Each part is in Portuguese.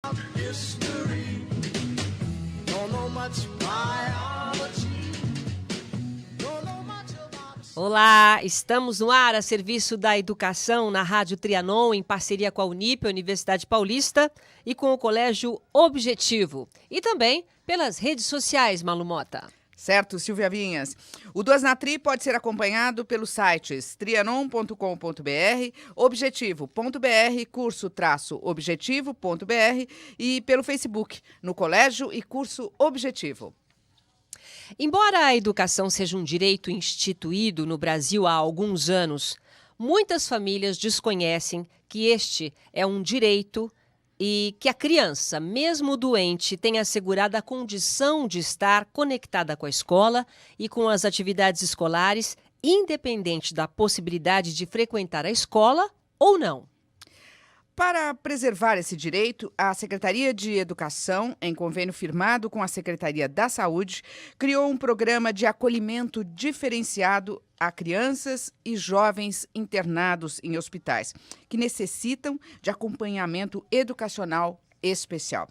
History. Don't know much biology. Don't know much about... Olá, estamos no ar a serviço da educação na Rádio Trianon, em parceria com a Unip, a Universidade Paulista, e com o Colégio Objetivo. E também pelas redes sociais, Malu Mota. Certo, Silvia Vinhas. O Duas na Tri pode ser acompanhado pelos sites trianon.com.br, objetivo.br, curso-objetivo.br e pelo Facebook, no Colégio e Curso Objetivo. Embora a educação seja um direito instituído no Brasil há alguns anos, muitas famílias desconhecem que este é um direito e que a criança, mesmo doente, tem assegurada a condição de estar conectada com a escola e com as atividades escolares, independente da possibilidade de frequentar a escola ou não. Para preservar esse direito, a Secretaria de Educação, em convênio firmado com a Secretaria da Saúde, criou um programa de acolhimento diferenciado a crianças e jovens internados em hospitais, que necessitam de acompanhamento educacional especial.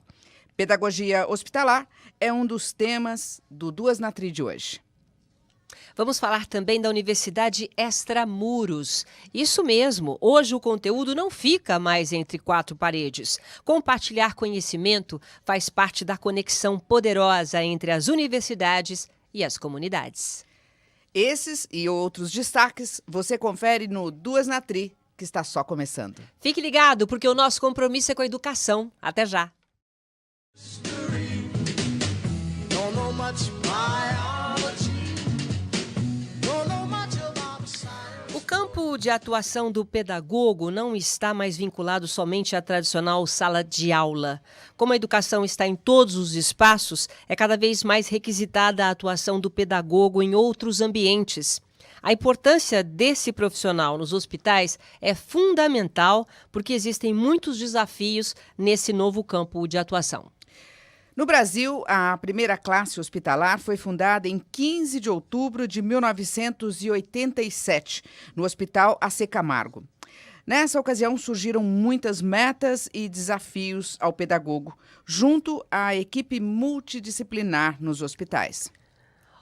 Pedagogia hospitalar é um dos temas do Duas na Tri de hoje. Vamos falar também da Universidade Extramuros. Isso mesmo, hoje o conteúdo não fica mais entre quatro paredes. Compartilhar conhecimento faz parte da conexão poderosa entre as universidades e as comunidades. Esses e outros destaques você confere no Duas na Tri, que está só começando. Fique ligado, porque o nosso compromisso é com a educação. Até já! Don't know much biology. Don't know much about science. O campo de atuação do pedagogo não está mais vinculado somente à tradicional sala de aula. Como a educação está em todos os espaços, é cada vez mais requisitada a atuação do pedagogo em outros ambientes. A importância desse profissional nos hospitais é fundamental porque existem muitos desafios nesse novo campo de atuação. No Brasil, a primeira classe hospitalar foi fundada em 15 de outubro de 1987, no Hospital AC Camargo. Nessa ocasião, surgiram muitas metas e desafios ao pedagogo, junto à equipe multidisciplinar nos hospitais.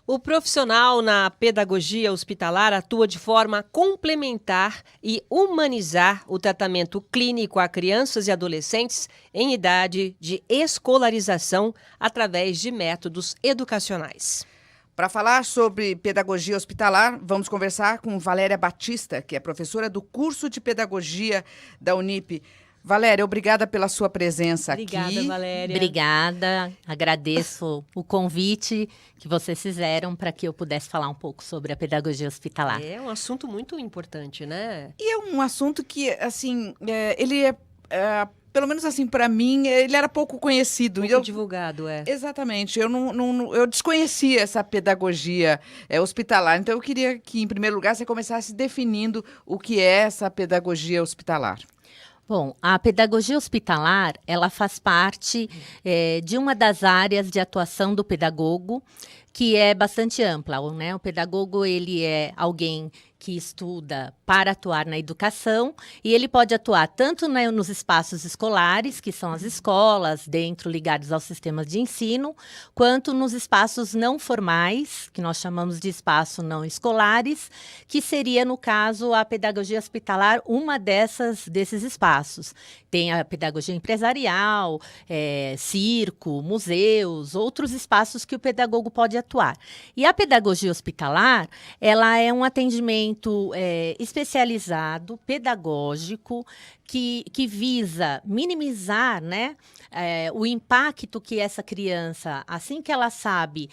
O profissional na pedagogia hospitalar atua de forma a complementar e humanizar o tratamento clínico a crianças e adolescentes em idade de escolarização através de métodos educacionais. Para falar sobre pedagogia hospitalar, vamos conversar com Valéria Batista, que é professora do curso de pedagogia da Unip. Valéria, obrigada pela sua presença aqui. Obrigada, Valéria. Obrigada, agradeço o convite que vocês fizeram para que eu pudesse falar um pouco sobre a pedagogia hospitalar. É um assunto muito importante, né? E é um assunto que, assim, pelo menos assim, para mim, ele era pouco conhecido. Pouco divulgado, é. Exatamente. Eu desconhecia essa pedagogia hospitalar. Então, eu queria que, em primeiro lugar, você começasse definindo o que é essa pedagogia hospitalar. Bom, a pedagogia hospitalar, ela faz parte de uma das áreas de atuação do pedagogo, que é bastante ampla, né? O pedagogo, ele é alguém que estuda para atuar na educação e ele pode atuar tanto nos espaços escolares, que são as escolas, dentro ligados aos sistemas de ensino, quanto nos espaços não formais, que nós chamamos de espaços não escolares, que seria, no caso, a pedagogia hospitalar, uma desses espaços. Tem a pedagogia empresarial, circo, museus, outros espaços que o pedagogo pode atuar. E a pedagogia hospitalar, ela é um atendimento especializado, pedagógico, que visa minimizar, né, o impacto que essa criança, assim que ela sabe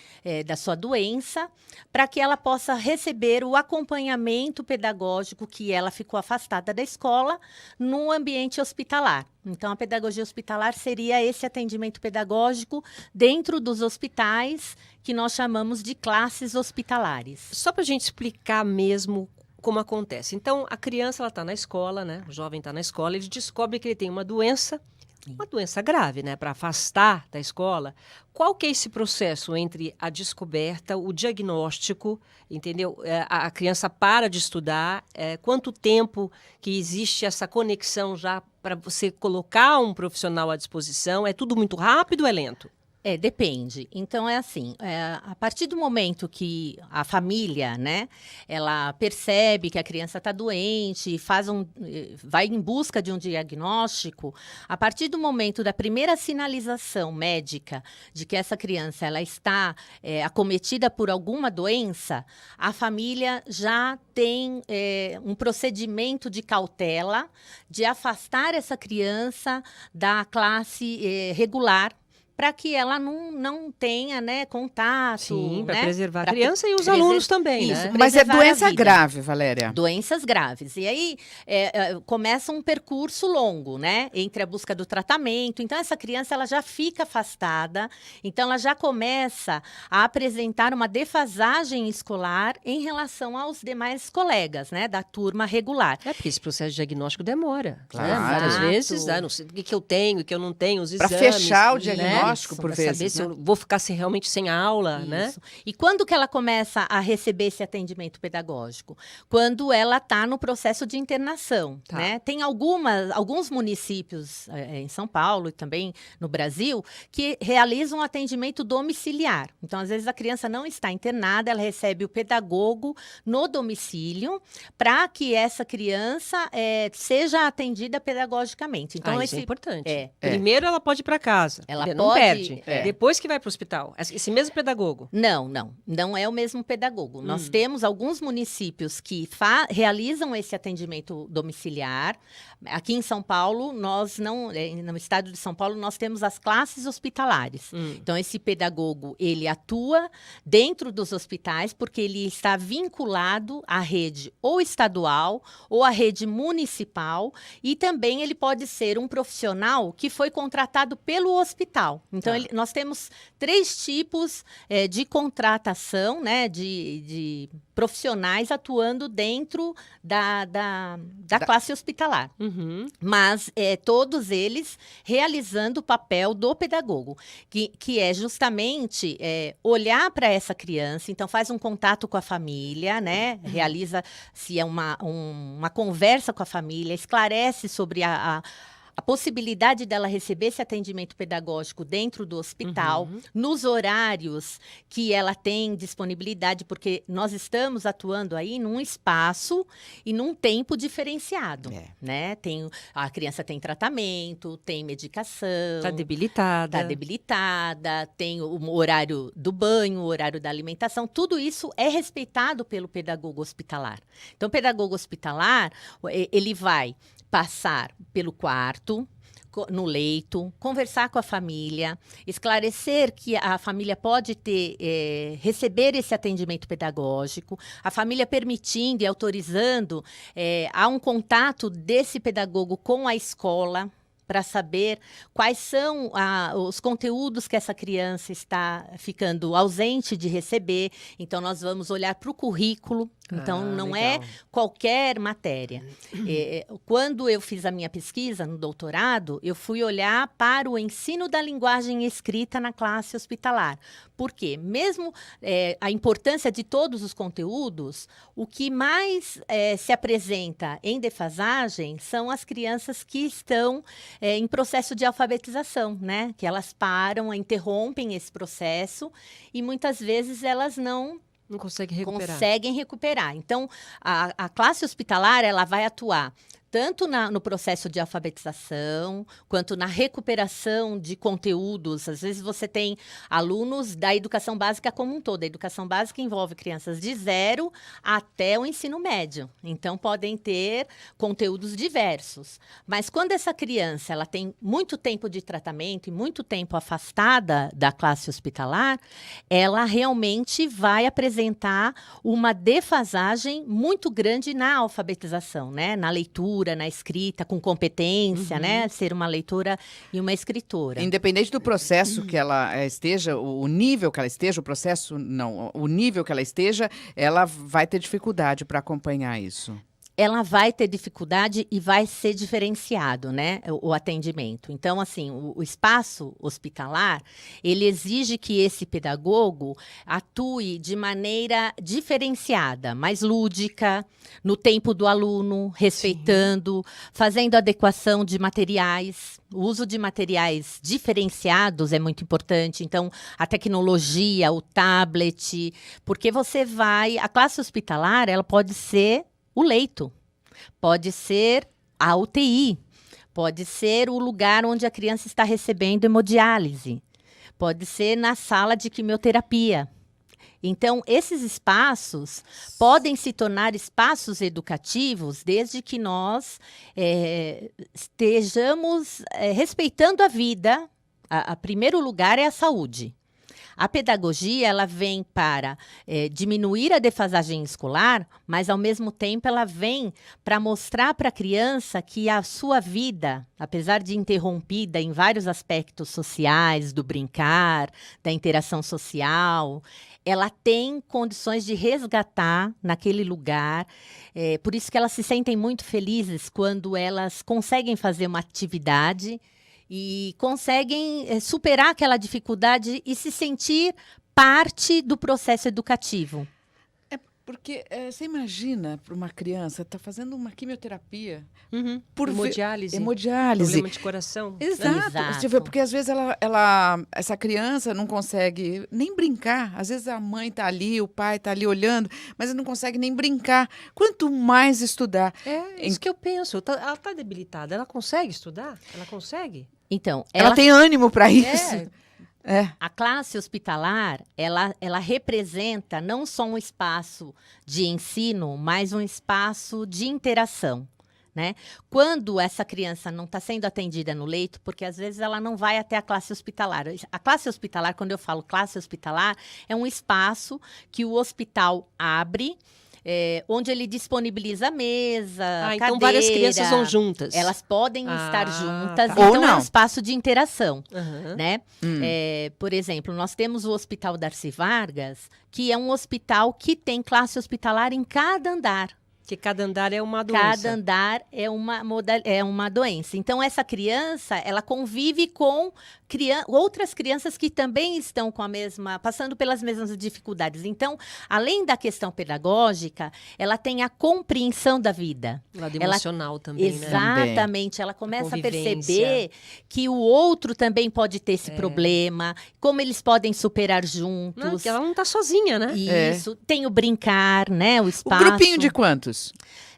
da sua doença, para que ela possa receber o acompanhamento pedagógico que ela ficou afastada da escola no ambiente hospitalar. Então, a pedagogia hospitalar seria esse atendimento pedagógico dentro dos hospitais, que nós chamamos de classes hospitalares. Só para a gente explicar mesmo como acontece. Então, a criança está na escola, né? O jovem está na escola, ele descobre que ele tem uma doença grave, né? Para afastar da escola. Qual que é esse processo entre a descoberta, o diagnóstico, entendeu? A criança para de estudar, quanto tempo que existe essa conexão já para você colocar um profissional à disposição? É tudo muito rápido ou é lento? Depende. Então, é assim, a partir do momento que a família, né, ela percebe que a criança está doente, vai em busca de um diagnóstico, a partir do momento da primeira sinalização médica de que essa criança ela está acometida por alguma doença, a família já tem um procedimento de cautela de afastar essa criança da classe regular, para que ela não tenha, né, contato. Sim, para né? preservar a criança e os alunos também, Isso, né? Mas é preservar a doença vida. grave, Valéria. Doenças graves. E aí começa um percurso longo, né? Entre a busca do tratamento. Então, essa criança ela já fica afastada. Então, ela já começa a apresentar uma defasagem escolar em relação aos demais colegas, né? Da turma regular. Porque esse processo de diagnóstico demora. Né? Claro. Muitas Exato. vezes, não sei o que eu tenho, o que eu não tenho, os Pra exames. fechar o né? diagnóstico, por Pra vezes, saber se né? eu vou ficar realmente sem aula, né? Isso. E quando que ela começa a receber esse atendimento pedagógico? Quando ela está no processo de internação, Tá. né? Tem alguns municípios em São Paulo e também no Brasil que realizam atendimento domiciliar. Então, às vezes, a criança não está internada, ela recebe o pedagogo no domicílio para que essa criança seja atendida pedagogicamente. Então, Isso é importante. É. Primeiro ela pode ir para casa. Ela não pode- perde. é. Depois que vai para o hospital. Esse mesmo pedagogo. Não é o mesmo pedagogo. Nós temos alguns municípios que realizam esse atendimento domiciliar. Aqui em São Paulo, no estado de São Paulo, nós temos as classes hospitalares. Então, esse pedagogo, ele atua dentro dos hospitais porque ele está vinculado à rede ou estadual ou à rede municipal e também ele pode ser um profissional que foi contratado pelo hospital. Então, nós temos 3 tipos de contratação, né, de profissionais atuando dentro da classe hospitalar. Mas todos eles realizando o papel do pedagogo, que é justamente olhar para essa criança, então faz um contato com a família, né? Realiza se é uma conversa com a família, esclarece sobre a possibilidade dela receber esse atendimento pedagógico dentro do hospital, nos horários que ela tem disponibilidade, porque nós estamos atuando aí num espaço e num tempo diferenciado, né? A criança tem tratamento, tem medicação. Está debilitada. Está debilitada, tem o horário do banho, o horário da alimentação, tudo isso é respeitado pelo pedagogo hospitalar. Então, o pedagogo hospitalar, ele vai passar pelo quarto, no leito, conversar com a família, esclarecer que a família pode receber esse atendimento pedagógico, a família permitindo e autorizando há um contato desse pedagogo com a escola, para saber quais são os conteúdos que essa criança está ficando ausente de receber. Então, nós vamos olhar para o currículo. Então, não legal. é qualquer matéria. Quando eu fiz a minha pesquisa no doutorado, eu fui olhar para o ensino da linguagem escrita na classe hospitalar. Por quê? Mesmo a importância de todos os conteúdos, o que mais se apresenta em defasagem são as crianças que estão em processo de alfabetização, né? Que elas param, interrompem esse processo e muitas vezes elas não conseguem recuperar. conseguem recuperar. Então, a classe hospitalar ela vai atuar tanto no processo de alfabetização, quanto na recuperação de conteúdos. Às vezes você tem alunos da educação básica como um todo. A educação básica envolve crianças de 0 até o ensino médio. Então, podem ter conteúdos diversos. Mas quando essa criança ela tem muito tempo de tratamento e muito tempo afastada da classe hospitalar, ela realmente vai apresentar uma defasagem muito grande na alfabetização, né? Na leitura, na escrita, com competência, né? Ser uma leitora e uma escritora. Independente do processo que ela esteja, o nível que ela esteja, o processo não, o nível que ela esteja, ela vai ter dificuldade para acompanhar isso. ela vai ter dificuldade e vai ser diferenciado, né, o atendimento. Então, assim, o espaço hospitalar, ele exige que esse pedagogo atue de maneira diferenciada, mais lúdica, no tempo do aluno, respeitando, fazendo adequação de materiais. O uso de materiais diferenciados é muito importante. Então, a tecnologia, o tablet, porque a classe hospitalar, ela pode ser o leito, pode ser a UTI, pode ser o lugar onde a criança está recebendo hemodiálise, pode ser na sala de quimioterapia. Então, esses espaços podem se tornar espaços educativos desde que nós estejamos respeitando a vida. A primeiro lugar é a saúde. A pedagogia, ela vem para diminuir a defasagem escolar, mas, ao mesmo tempo, ela vem para mostrar para a criança que a sua vida, apesar de interrompida em vários aspectos sociais, do brincar, da interação social, ela tem condições de resgatar naquele lugar. Por isso que elas se sentem muito felizes quando elas conseguem fazer uma atividade e conseguem superar aquela dificuldade e se sentir parte do processo educativo. Porque você imagina para uma criança tá fazendo uma quimioterapia por hemodiálise, hemodiálise. problema de coração. Exato. Tipo, porque às vezes essa criança não consegue nem brincar. Às vezes a mãe tá ali, o pai tá ali olhando, mas ele não consegue nem brincar. Quanto mais estudar. É isso que eu penso. Ela tá debilitada. Ela consegue estudar? Ela consegue? Então, Ela tem ânimo para isso. A classe hospitalar, ela representa não só um espaço de ensino, mas um espaço de interação, né? Quando essa criança não está sendo atendida no leito, porque às vezes ela não vai até a classe hospitalar. A classe hospitalar, quando eu falo classe hospitalar, é um espaço que o hospital abre, onde ele disponibiliza a mesa, cadeira. Então várias crianças vão juntas. Elas podem estar juntas, tá. Ou então é não. um espaço de interação, Aham. né? Por exemplo, nós temos o Hospital Darcy Vargas, que é um hospital que tem classe hospitalar em cada andar. Que cada andar é uma doença. Cada andar é uma doença. Então, essa criança, ela convive com outras crianças que também estão passando pelas mesmas dificuldades. Então, além da questão pedagógica, ela tem a compreensão da vida. Lado emocional também, né? Exatamente. Ela começa a Convivência. perceber que o outro também pode ter esse problema, como eles podem superar juntos. Não, que ela não está sozinha, né? Isso. Tem o brincar, né? O O espaço. grupinho de quantos?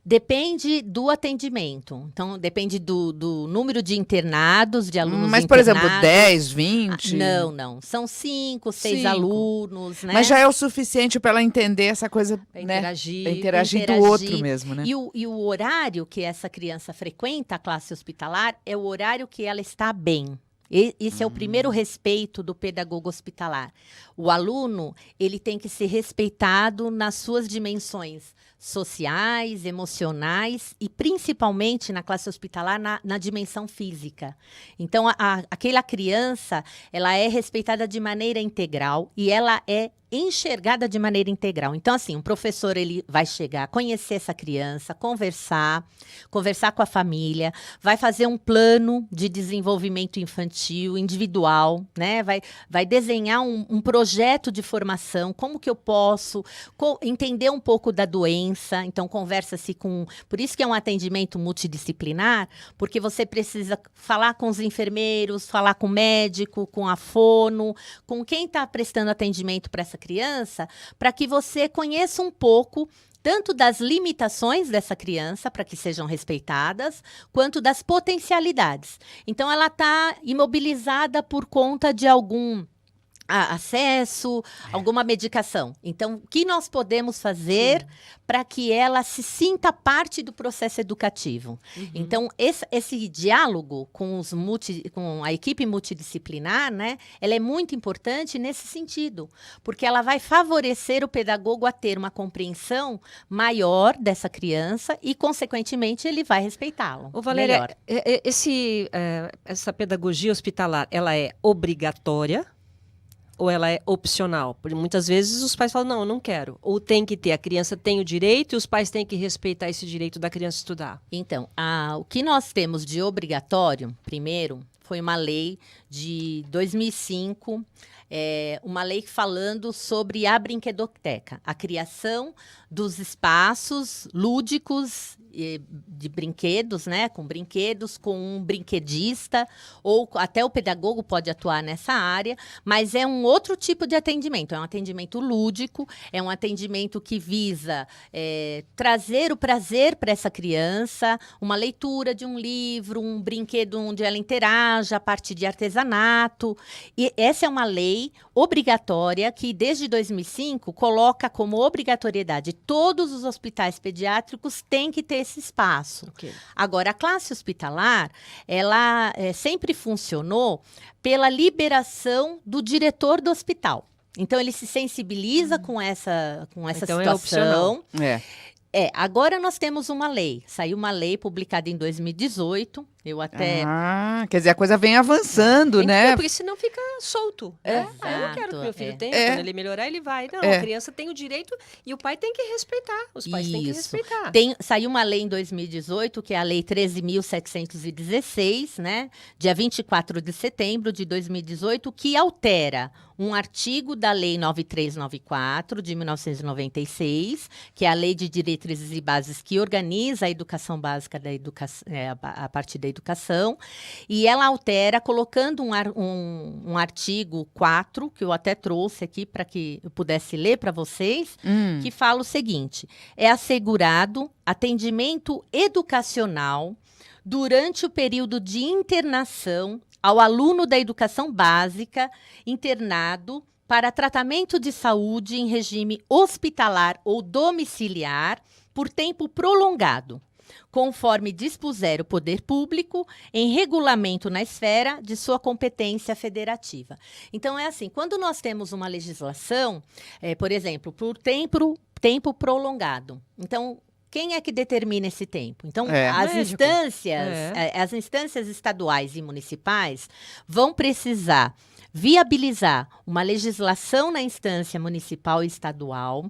Depende do atendimento. Então, depende do número de internados, de alunos Mas, por exemplo, internados. 10, 20? Não. São 5, 6 5. alunos, né? Mas já é o suficiente para ela entender essa coisa, Pra né? interagir. Pra interagir do Interagir. outro mesmo, né? E o horário que essa criança frequenta a classe hospitalar é o horário que ela está bem. Esse é o primeiro respeito do pedagogo hospitalar. O aluno, ele tem que ser respeitado nas suas dimensões sociais, emocionais e principalmente na classe hospitalar na dimensão física. Então, aquela criança, ela é respeitada de maneira integral e ela é enxergada de maneira integral. Então, assim, um professor, ele vai chegar, conhecer essa criança, conversar com a família, vai fazer um plano de desenvolvimento infantil, individual, né? Vai desenhar um projeto de formação, como que eu posso entender um pouco da doença. Então, conversa-se com... Por isso que é um atendimento multidisciplinar, porque você precisa falar com os enfermeiros, falar com o médico, com a fono, com quem está prestando atendimento para essa criança, para que você conheça um pouco tanto das limitações dessa criança, para que sejam respeitadas, quanto das potencialidades. Então, ela está imobilizada por conta de algum acesso, alguma medicação. Então, o que nós podemos fazer para que ela se sinta parte do processo educativo? Então, esse diálogo com a equipe multidisciplinar, né, ela é muito importante nesse sentido, porque ela vai favorecer o pedagogo a ter uma compreensão maior dessa criança e, consequentemente, ele vai respeitá-lo. Ô, Valéria, melhor. essa pedagogia hospitalar, ela é obrigatória ou ela é opcional? Porque muitas vezes os pais falam, não, eu não quero. Ou tem que ter, a criança tem o direito e os pais têm que respeitar esse direito da criança estudar. Então, o que nós temos de obrigatório, primeiro, foi uma lei de 2005, uma lei falando sobre a brinquedoteca, a criação dos espaços lúdicos de brinquedos, né, com brinquedos, com um brinquedista, ou até o pedagogo pode atuar nessa área, mas é um outro tipo de atendimento, é um atendimento lúdico, é um atendimento que visa trazer o prazer para essa criança, uma leitura de um livro, um brinquedo onde ela interaja, a partir de artesanato, e essa é uma lei obrigatória que desde 2005 coloca como obrigatoriedade todos os hospitais pediátricos têm que ter esse espaço. Ok. Agora, a classe hospitalar, ela sempre funcionou pela liberação do diretor do hospital. Então, ele se sensibiliza com essa Então, é opcional. situação. Agora nós temos uma lei. Saiu uma lei publicada em 2018. Eu até... Quer dizer, a coisa vem avançando, né? Porque senão fica solto. né? Eu não quero que meu filho tenha, quando ele melhorar, ele vai. Não, a criança tem o direito e o pai tem que respeitar. Os pais têm que Isso. respeitar. Saiu uma lei em 2018, que é a Lei 13.716, né? Dia 24 de setembro de 2018, que altera um artigo da Lei 9394, de 1996, que é a Lei de Diretrizes e Bases que organiza a educação básica a partir da educação, e ela altera colocando um artigo 4, que eu até trouxe aqui para que eu pudesse ler para vocês, que fala o seguinte: é assegurado atendimento educacional durante o período de internação ao aluno da educação básica internado para tratamento de saúde em regime hospitalar ou domiciliar por tempo prolongado, conforme dispuser o poder público em regulamento na esfera de sua competência federativa. Então, é assim, quando nós temos uma legislação, por exemplo, por tempo prolongado, então, quem é que determina esse tempo? Então, as instâncias estaduais e municipais vão precisar viabilizar uma legislação na instância municipal e estadual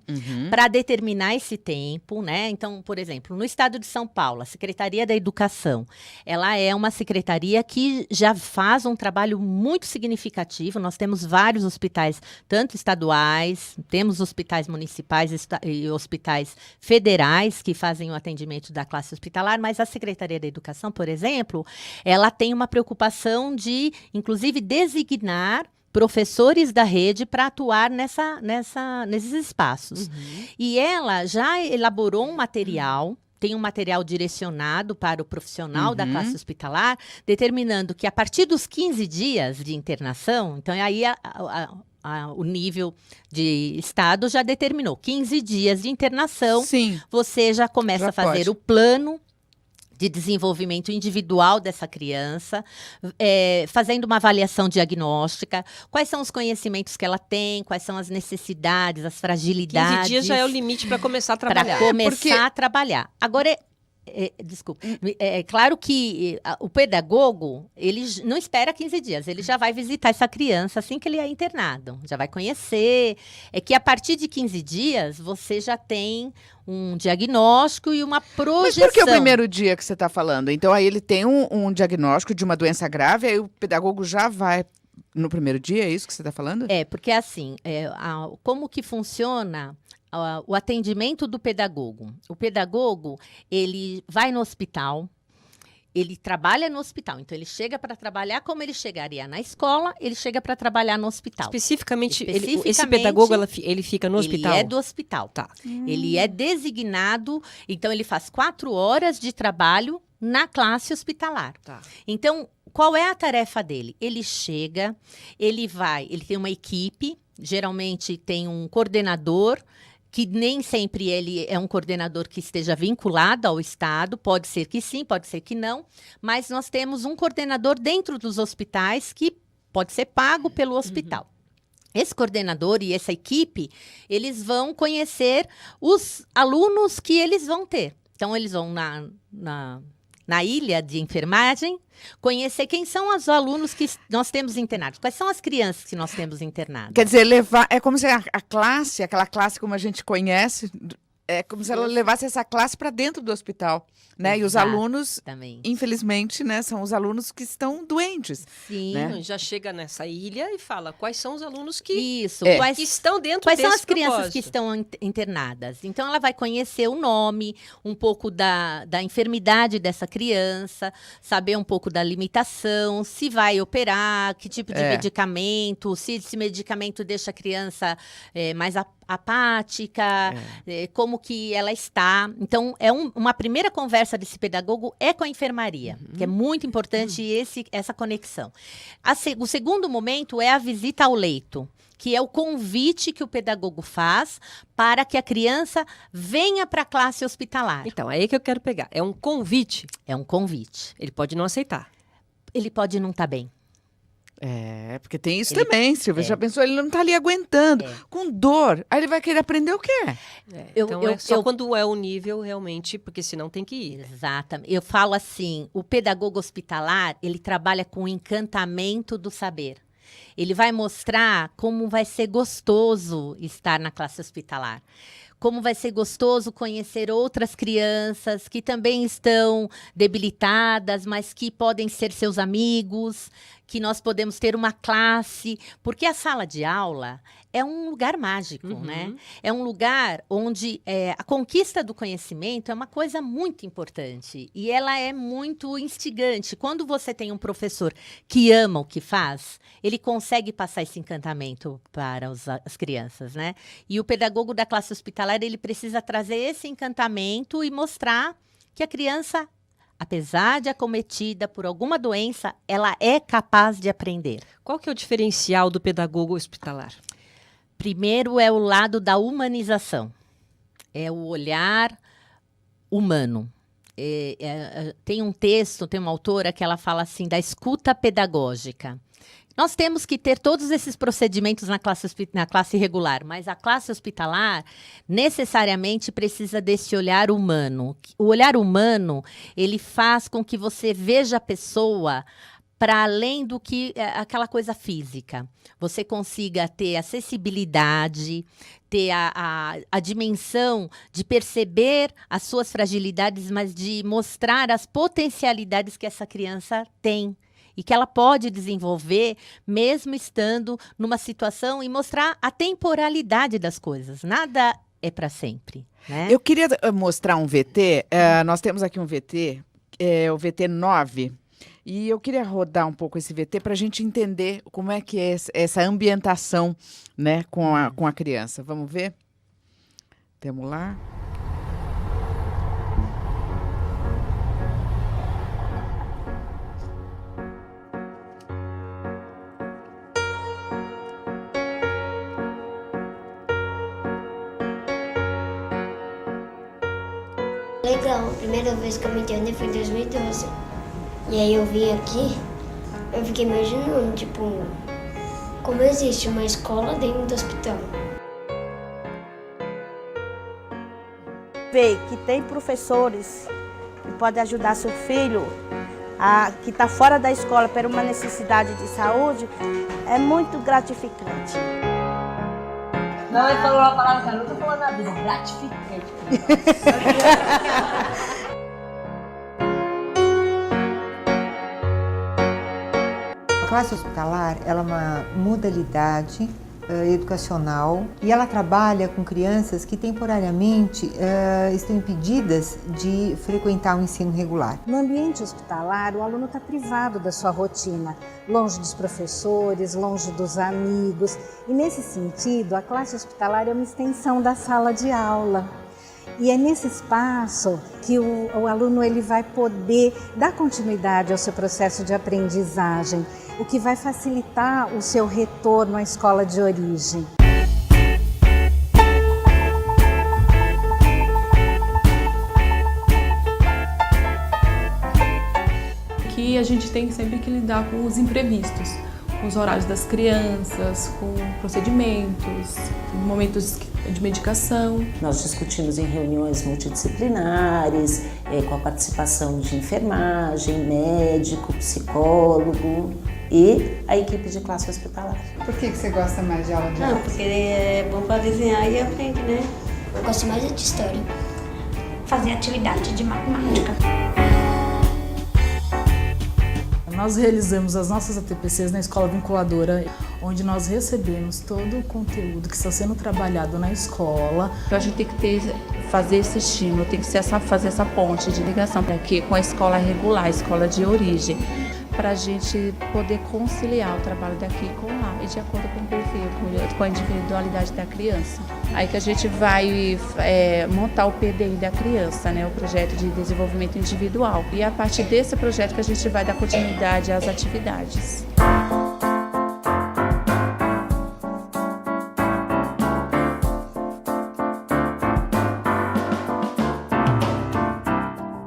para determinar esse tempo, né? Então, por exemplo, no estado de São Paulo, a Secretaria da Educação, ela é uma secretaria que já faz um trabalho muito significativo. Nós temos vários hospitais, tanto estaduais, temos hospitais municipais e hospitais federais que fazem o atendimento da classe hospitalar, mas a Secretaria da Educação, por exemplo, ela tem uma preocupação de, inclusive, designar professores da rede para atuar nesses espaços. E ela já elaborou um material, tem um material direcionado para o profissional da classe hospitalar, determinando que a partir dos 15 dias de internação, então aí o nível de estado já determinou, 15 dias de internação, você já começa a fazer o plano de desenvolvimento individual dessa criança, fazendo uma avaliação diagnóstica, quais são os conhecimentos que ela tem, quais são as necessidades, as fragilidades. 15 dias já é o limite para começar a trabalhar. Para começar a trabalhar. Agora, desculpa, é claro que o pedagogo, ele não espera 15 dias, ele já vai visitar essa criança assim que ele é internado, já vai conhecer. É que a partir de 15 dias, você já tem um diagnóstico e uma projeção. Mas por que o primeiro dia que você está falando? Então, aí ele tem um diagnóstico de uma doença grave, aí o pedagogo já vai no primeiro dia, é isso que você está falando? Porque assim, como que funciona o atendimento do pedagogo? O pedagogo, ele vai no hospital, ele trabalha no hospital. Então, ele chega para trabalhar como ele chegaria na escola, ele chega para trabalhar no hospital. Especificamente, esse pedagogo, ele fica no hospital? Ele é do hospital. Tá. Ele é designado, então ele faz 4 horas de trabalho na classe hospitalar. Tá. Então, qual é a tarefa dele? Ele chega, ele tem uma equipe, geralmente tem um coordenador, que nem sempre ele é um coordenador que esteja vinculado ao Estado, pode ser que sim, pode ser que não, mas nós temos um coordenador dentro dos hospitais que pode ser pago pelo hospital. Esse coordenador e essa equipe, eles vão conhecer os alunos que eles vão ter. Então, eles vão na ilha de enfermagem, conhecer quem são os alunos que nós temos internados, quais são as crianças que nós temos internadas. Quer dizer, levar, é como se a classe, aquela classe como a gente conhece, é como se ela levasse essa classe para dentro do hospital, né? E os alunos, infelizmente, né, são os alunos que estão doentes. Sim. Né? Já chega nessa ilha e fala quais são os alunos que, Isso, que estão dentro quais desse são as crianças propósito. que estão internadas. Então, ela vai conhecer o nome, um pouco da enfermidade dessa criança, saber um pouco da limitação, se vai operar, que tipo de medicamento, se esse medicamento deixa a criança mais apática, como que ela está. Então, uma primeira conversa desse pedagogo é com a enfermaria, que é muito importante essa conexão. O segundo momento é a visita ao leito, que é o convite que o pedagogo faz para que a criança venha para a classe hospitalar. Então, é aí que eu quero pegar. É um convite. É um convite. Ele pode não aceitar. Ele pode não estar bem. Porque tem isso também, Silvia. Já pensou? Ele não está ali aguentando, com dor. Aí ele vai querer aprender o quê? Então, só quando é o nível, realmente, porque senão tem que ir. Exatamente. Eu falo assim, o pedagogo hospitalar, ele trabalha com o encantamento do saber. Ele vai mostrar como vai ser gostoso estar na classe hospitalar. Como vai ser gostoso conhecer outras crianças que também estão debilitadas, mas que podem ser seus amigos, que nós podemos ter uma classe, porque a sala de aula é um lugar mágico, né? É um lugar onde a conquista do conhecimento é uma coisa muito importante e ela é muito instigante. Quando você tem um professor que ama o que faz, ele consegue passar esse encantamento para as crianças, né? E o pedagogo da classe hospitalar, ele precisa trazer esse encantamento e mostrar que a criança, apesar de acometida por alguma doença, ela é capaz de aprender. Qual que é o diferencial do pedagogo hospitalar? Primeiro é o lado da humanização. É o olhar humano. Tem um texto, tem uma autora que ela fala assim, da escuta pedagógica. Nós temos que ter todos esses procedimentos na classe regular, mas a classe hospitalar necessariamente precisa desse olhar humano. O olhar humano, ele faz com que você veja a pessoa para além do que aquela coisa física. Você consiga ter acessibilidade, ter a dimensão de perceber as suas fragilidades, mas de mostrar as potencialidades que essa criança tem. E que ela pode desenvolver mesmo estando numa situação e mostrar a temporalidade das coisas. Nada é para sempre, né? Eu queria mostrar um VT. Nós temos aqui um VT, o VT 9. E eu queria rodar um pouco esse VT para a gente entender como é que é essa ambientação, né, com a criança. Vamos ver? Temos lá. Legal, a primeira vez que eu me internei foi em 2012. E aí eu vim aqui, eu fiquei imaginando, tipo, como existe uma escola dentro do hospital. Ver que tem professores que podem ajudar seu filho que está fora da escola por uma necessidade de saúde é muito gratificante. Não, ele falou uma palavra que eu não estou falando nada, é gratificante. A classe hospitalar ela é uma modalidade educacional e ela trabalha com crianças que temporariamente estão impedidas de frequentar o ensino regular. No ambiente hospitalar, o aluno está privado da sua rotina, longe dos professores, longe dos amigos. E nesse sentido, a classe hospitalar é uma extensão da sala de aula. E é nesse espaço que o aluno ele vai poder dar continuidade ao seu processo de aprendizagem, o que vai facilitar o seu retorno à escola de origem. Que a gente tem sempre que lidar com os imprevistos. com os horários das crianças, com procedimentos, momentos de medicação. Nós discutimos em reuniões multidisciplinares, com a participação de enfermagem, médico, psicólogo e a equipe de classe hospitalar. Por que você gosta mais de aula de arte? Porque é bom para desenhar e aprende, né? Eu gosto mais de história. Fazer atividade de matemática. Nós realizamos as nossas ATPCs na Escola Vinculadora, onde nós recebemos todo o conteúdo que está sendo trabalhado na escola. A gente tem que fazer esse estímulo, tem que fazer essa ponte de ligação aqui com a escola regular, a escola de origem, para a gente poder conciliar o trabalho daqui com lá e de acordo com o perfil, com a individualidade da criança. Aí que a gente vai montar o PDI da criança, né, o projeto de desenvolvimento individual. E é a partir desse projeto que a gente vai dar continuidade às atividades.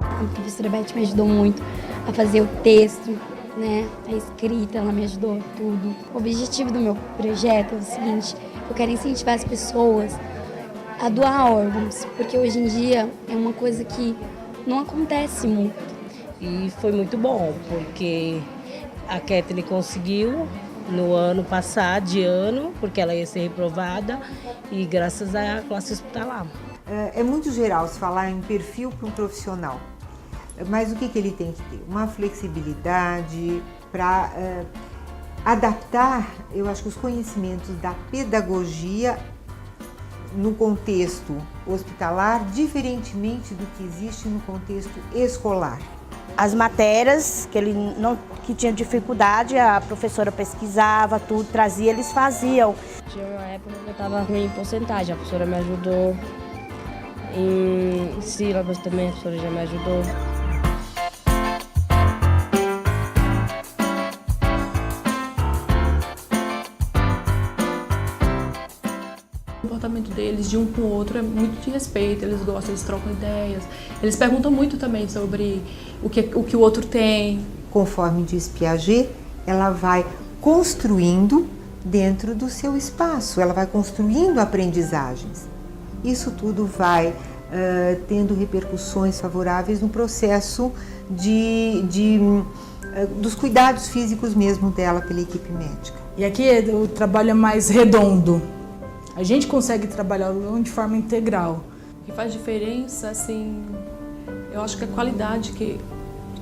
A professora Beth me ajudou muito a fazer o texto, né, a escrita, ela me ajudou tudo. O objetivo do meu projeto é o seguinte: eu quero incentivar as pessoas a doar órgãos, porque hoje em dia é uma coisa que não acontece muito. E foi muito bom, porque a Kathleen conseguiu no ano passado, de ano, porque ela ia ser reprovada, e graças à classe hospitalar. É muito geral se falar em perfil para um profissional. Mas o que ele tem que ter? Uma flexibilidade para adaptar, eu acho que os conhecimentos da pedagogia no contexto hospitalar, diferentemente do que existe no contexto escolar. As matérias que tinha dificuldade, a professora pesquisava, tudo, trazia, eles faziam. Tinha uma época que eu estava ruim em porcentagem, a professora me ajudou. Em sílabas também, a professora já me ajudou. O comportamento deles, de um com o outro, é muito de respeito, eles gostam, eles trocam ideias. Eles perguntam muito também sobre o que o outro tem. Conforme diz Piaget, ela vai construindo dentro do seu espaço, ela vai construindo aprendizagens. Isso tudo vai tendo repercussões favoráveis no processo dos cuidados físicos mesmo dela pela equipe médica. E aqui o trabalho é mais redondo. A gente consegue trabalhar de forma integral. O que faz diferença, assim, eu acho que a qualidade que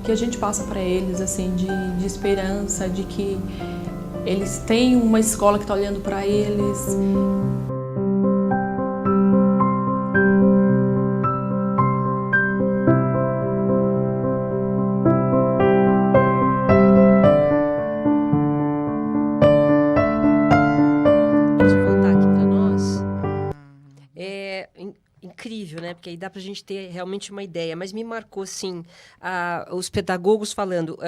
a gente passa para eles, assim, de esperança, de que eles têm uma escola que está olhando para eles. Incrível, né? Porque aí dá para a gente ter realmente uma ideia. Mas me marcou, assim, os pedagogos falando,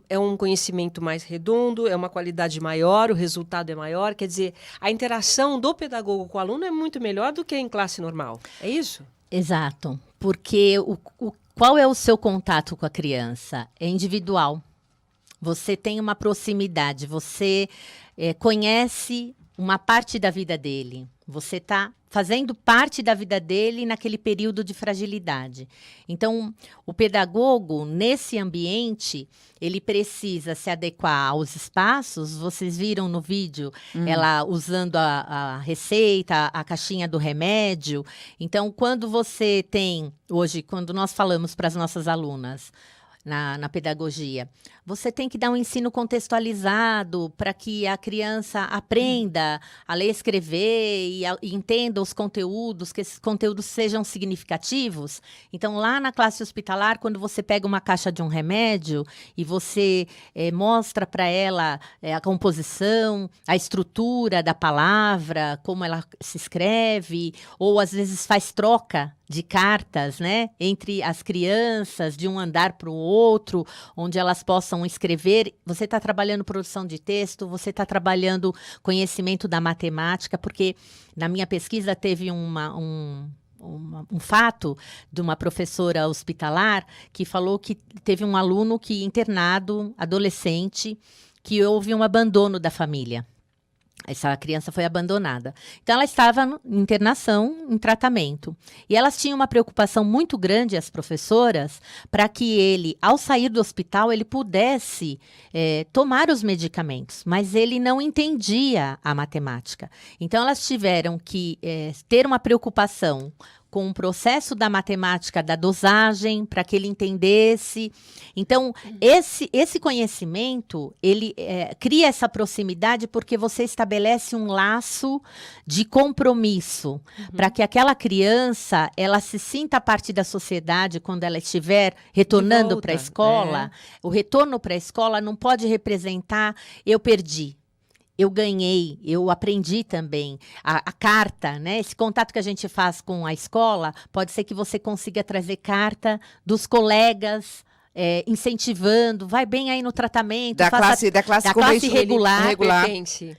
é um conhecimento mais redondo, é uma qualidade maior, o resultado é maior. Quer dizer, a interação do pedagogo com o aluno é muito melhor do que em classe normal. É isso? Exato. Porque qual é o seu contato com a criança? É individual. Você tem uma proximidade, você conhece uma parte da vida dele. Você está fazendo parte da vida dele naquele período de fragilidade. Então, o pedagogo, nesse ambiente, ele precisa se adequar aos espaços. Vocês viram no vídeo ela usando a receita, a caixinha do remédio. Então, quando você tem, hoje, quando nós falamos para as nossas alunas, na pedagogia, você tem que dar um ensino contextualizado para que a criança aprenda a ler e escrever e entenda os conteúdos, que esses conteúdos sejam significativos. Então, lá na classe hospitalar, quando você pega uma caixa de um remédio e você mostra para ela a composição, a estrutura da palavra, como ela se escreve, ou às vezes faz troca de cartas, né, entre as crianças, de um andar para o outro, onde elas possam escrever. Você está trabalhando produção de texto, você está trabalhando conhecimento da matemática, porque na minha pesquisa teve um fato de uma professora hospitalar que falou que teve um aluno internado, adolescente, que houve um abandono da família. Essa criança foi abandonada. Então, ela estava em internação, em tratamento. E elas tinham uma preocupação muito grande, as professoras, para que ele, ao sair do hospital, ele pudesse tomar os medicamentos. Mas ele não entendia a matemática. Então, elas tiveram que ter uma preocupação com o processo da matemática, da dosagem, para que ele entendesse. Então, esse conhecimento, ele cria essa proximidade porque você estabelece um laço de compromisso, para que aquela criança, ela se sinta parte da sociedade quando ela estiver retornando para a escola. O retorno para a escola não pode representar, eu perdi. Eu ganhei, eu aprendi também. A carta, né? Esse contato que a gente faz com a escola, pode ser que você consiga trazer carta dos colegas, incentivando, vai bem aí no tratamento. Da classe regular.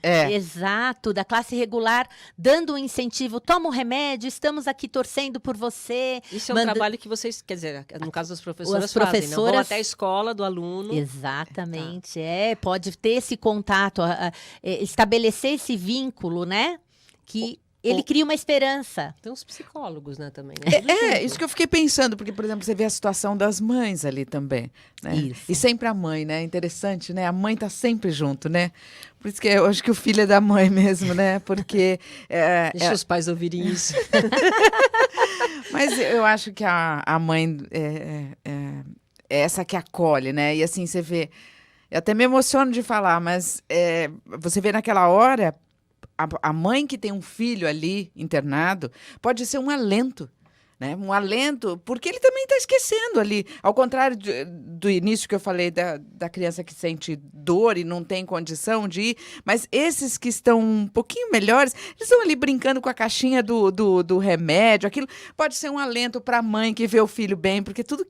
É. Exato, da classe regular, dando um incentivo, toma um remédio, estamos aqui torcendo por você. Isso é um trabalho que vocês, quer dizer, no caso das professoras fazem, não? Vão até a escola do aluno. Exatamente, pode ter esse contato, estabelecer esse vínculo, né? Que ele cria uma esperança. Tem uns psicólogos, né, também. Isso que eu fiquei pensando, porque, por exemplo, você vê a situação das mães ali também, né? Isso. E sempre a mãe, né? Interessante, né? A mãe tá sempre junto, né? Por isso que eu acho que o filho é da mãe mesmo, né? Porque... Deixa os pais ouvirem isso. Mas eu acho que a mãe é essa que acolhe, né? E assim, você vê... Eu até me emociono de falar, mas você vê naquela hora... A mãe que tem um filho ali internado pode ser um alento, né? Um alento, porque ele também está esquecendo ali. Ao contrário do início que eu falei da criança que sente dor e não tem condição de ir, mas esses que estão um pouquinho melhores, eles estão ali brincando com a caixinha do remédio. Aquilo pode ser um alento para a mãe que vê o filho bem, porque tudo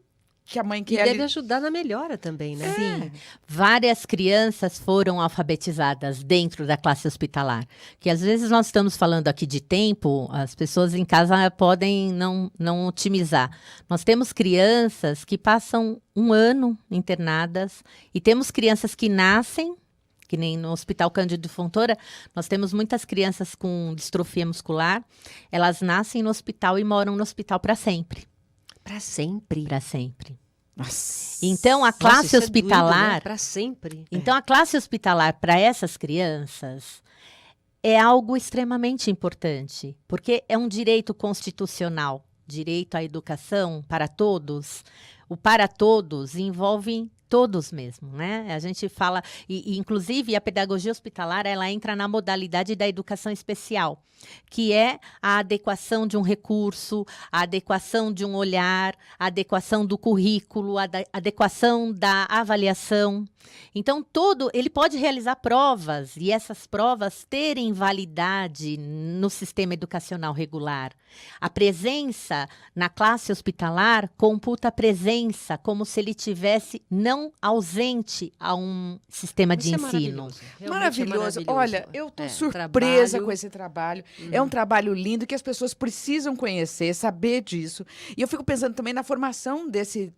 que a mãe quer... E deve ajudar na melhora também, né? Sim. Várias crianças foram alfabetizadas dentro da classe hospitalar. Que às vezes nós estamos falando aqui de tempo, as pessoas em casa podem não otimizar. Nós temos crianças que passam 1 ano internadas e temos crianças que nascem, que nem no Hospital Cândido Fontoura, nós temos muitas crianças com distrofia muscular, elas nascem no hospital e moram no hospital para sempre. Para sempre? Para sempre. Nossa. Então, a classe Nossa, hospitalar... É doido, né? Para sempre. Então, a classe hospitalar para essas crianças é algo extremamente importante, porque é um direito constitucional, direito à educação para todos. O para todos envolve todos mesmo, né? A gente fala, e inclusive a pedagogia hospitalar, ela entra na modalidade da educação especial, que é a adequação de um recurso, a adequação de um olhar, a adequação do currículo, a adequação da avaliação. Então, ele pode realizar provas, e essas provas terem validade no sistema educacional regular. A presença na classe hospitalar computa a presença como se ele tivesse não ausente a um sistema de ensino. Maravilhoso. Olha, eu estou surpresa com esse trabalho. É um trabalho lindo que as pessoas precisam conhecer, saber disso. E eu fico pensando também na formação desse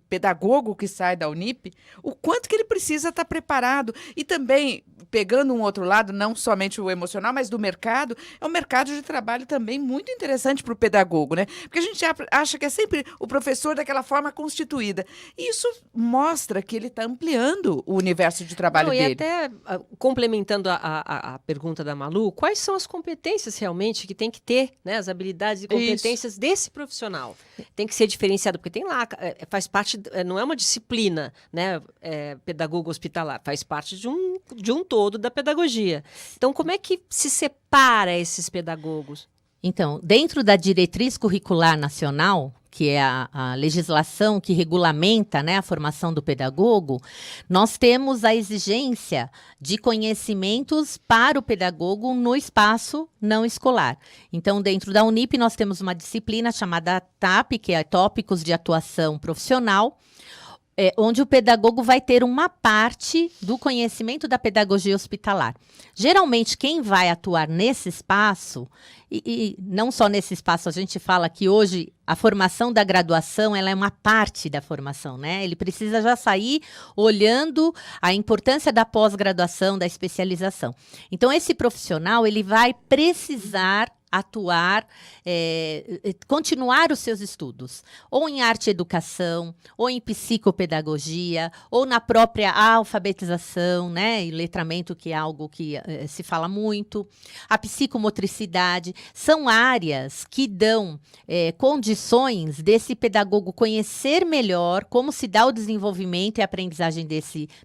pedagogo que sai da Unip, o quanto que ele precisa estar preparado. E também, pegando um outro lado, não somente o emocional, mas do mercado, é um mercado de trabalho também muito interessante para o pedagogo, né? Porque a gente acha que é sempre o professor daquela forma constituída. E isso mostra que ele está ampliando o universo de trabalho dele. E até, complementando a pergunta da Malu, quais são as competências realmente que tem que ter, né? As habilidades e competências desse profissional. Tem que ser diferenciado, porque tem lá, faz parte, não é uma disciplina, né? Pedagogo hospitalar, faz parte de um todo da pedagogia. Então, como é que se separa esses pedagogos? Então, dentro da diretriz curricular nacional, que é a legislação que regulamenta, né, a formação do pedagogo, nós temos a exigência de conhecimentos para o pedagogo no espaço não escolar. Então, dentro da Unip, nós temos uma disciplina chamada TAP, que é Tópicos de Atuação Profissional. onde o pedagogo vai ter uma parte do conhecimento da pedagogia hospitalar. Geralmente, quem vai atuar nesse espaço, e não só nesse espaço, a gente fala que hoje a formação da graduação ela é uma parte da formação, né? Ele precisa já sair olhando a importância da pós-graduação, da especialização. Então, esse profissional ele vai precisar atuar, continuar os seus estudos, ou em arte e educação, ou em psicopedagogia, ou na própria alfabetização, né, e letramento, que é algo que se fala muito, a psicomotricidade, são áreas que dão condições desse pedagogo conhecer melhor como se dá o desenvolvimento e a aprendizagem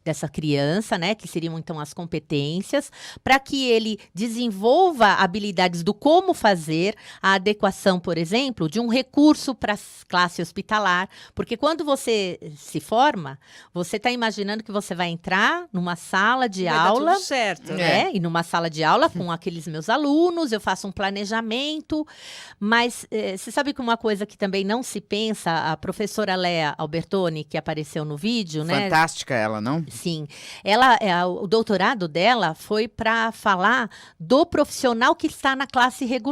dessa criança, né, que seriam então as competências, para que ele desenvolva habilidades do como fazer a adequação, por exemplo, de um recurso para a classe hospitalar, porque quando você se forma, você está imaginando que você vai entrar numa sala de aula, dar tudo certo, né? E numa sala de aula com aqueles meus alunos, eu faço um planejamento, mas você sabe que uma coisa que também não se pensa, a professora Lea Albertoni, que apareceu no vídeo, né? Fantástica ela, não? Sim. O doutorado dela foi para falar do profissional que está na classe regular.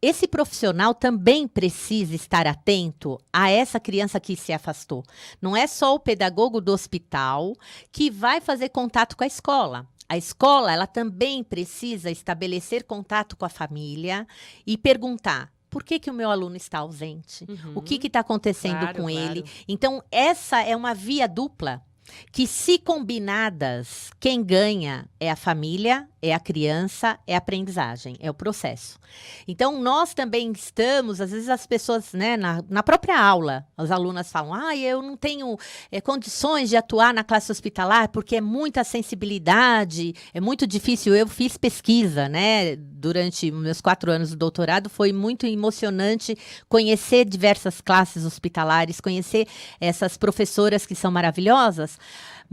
Esse profissional também precisa estar atento a essa criança que se afastou. Não é só o pedagogo do hospital que vai fazer contato com a escola. A escola, ela também precisa estabelecer contato com a família e perguntar: por que o meu aluno está ausente? O que está acontecendo com ele? Então, essa é uma via dupla que, se combinadas, quem ganha é a família, é a criança, é a aprendizagem, é o processo. Então, nós também estamos, às vezes as pessoas, né, na própria aula, as alunas falam: eu não tenho condições de atuar na classe hospitalar porque é muita sensibilidade, é muito difícil. Eu fiz pesquisa, né, durante meus 4 anos de doutorado, foi muito emocionante conhecer diversas classes hospitalares, conhecer essas professoras que são maravilhosas.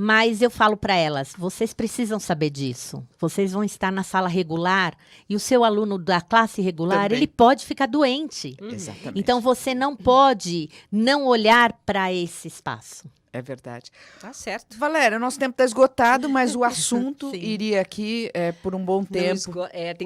Mas eu falo para elas: vocês precisam saber disso. Vocês vão estar na sala regular e o seu aluno da classe regular, Também. ele pode ficar doente. Exatamente. Então, você não pode não olhar para esse espaço. É verdade. Tá certo. Valéria, nosso tempo está esgotado, mas o assunto Sim. iria aqui por um bom tempo.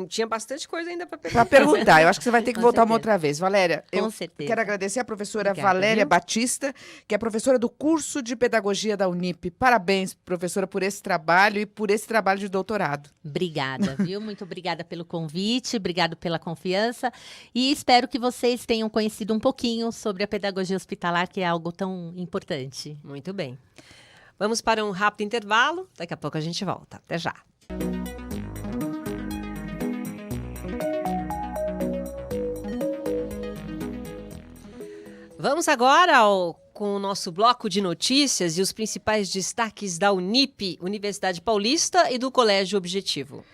Tinha bastante coisa ainda para Para perguntar. Eu acho que você vai ter que Com voltar uma certeza. outra vez. Valéria, Com eu certeza. quero agradecer a professora Obrigada, Valéria viu? Batista, que é professora do curso de Pedagogia da Unip. Parabéns, professora, por esse trabalho e por esse trabalho de doutorado. Obrigada, viu? Muito obrigada pelo convite, obrigado pela confiança e espero que vocês tenham conhecido um pouquinho sobre a pedagogia hospitalar, que é algo tão importante. Muito bem. Vamos para um rápido intervalo. Daqui a pouco a gente volta. Até já. Vamos agora com o nosso bloco de notícias e os principais destaques da Unip, Universidade Paulista, e do Colégio Objetivo.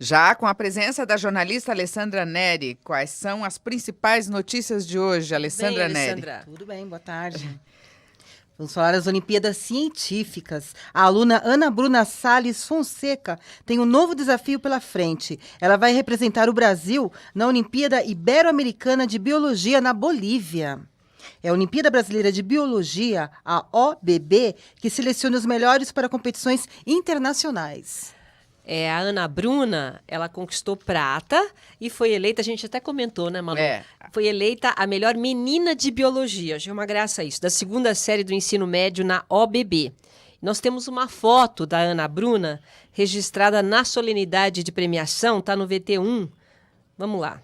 Já com a presença da jornalista Alessandra Neri, quais são as principais notícias de hoje, Alessandra Bem, Neri? Alessandra. Tudo bem, boa tarde. Vamos falar das Olimpíadas Científicas. A aluna Ana Bruna Salles Fonseca tem um novo desafio pela frente. Ela vai representar o Brasil na Olimpíada Ibero-Americana de Biologia na Bolívia. É a Olimpíada Brasileira de Biologia, a OBB, que seleciona os melhores para competições internacionais. A Ana Bruna, ela conquistou prata e foi eleita, a gente até comentou, né, Malu? Foi eleita a melhor menina de biologia. Achei uma graça isso, da 2ª série do ensino médio na OBB. Nós temos uma foto da Ana Bruna registrada na solenidade de premiação, tá no VT1. Vamos lá.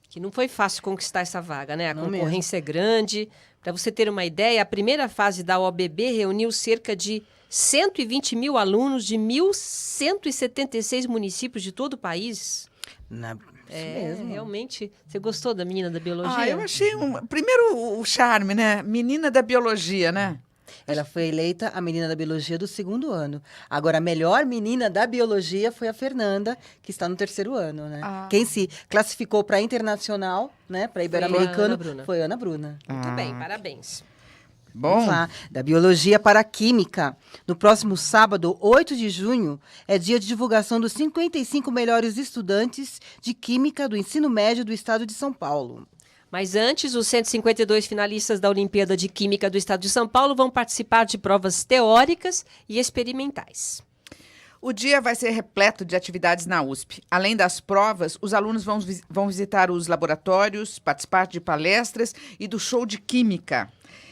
Que não foi fácil conquistar essa vaga, né? A concorrência é grande. Para você ter uma ideia, a primeira fase da OBB reuniu cerca de 120 mil alunos de 1.176 municípios de todo o país. Realmente. Você gostou da menina da biologia? Eu achei primeiro o charme, né? Menina da biologia, né? Ela foi eleita a menina da biologia do 2º ano. Agora, a melhor menina da biologia foi a Fernanda, que está no 3º ano, né? Quem se classificou para internacional, né, para ibero-americano, foi a Ana Bruna. Muito bem, parabéns. Bom. Vamos lá, da biologia para a química. No próximo sábado, 8 de junho, é dia de divulgação dos 55 melhores estudantes de química do ensino médio do estado de São Paulo. Mas antes, os 152 finalistas da Olimpíada de Química do Estado de São Paulo vão participar de provas teóricas e experimentais. O dia vai ser repleto de atividades na USP. Além das provas, os alunos vão visitar os laboratórios, participar de palestras e do show de química.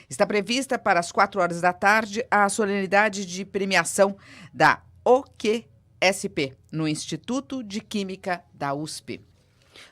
Está prevista para as 4 horas da tarde a solenidade de premiação da OQSP, no Instituto de Química da USP.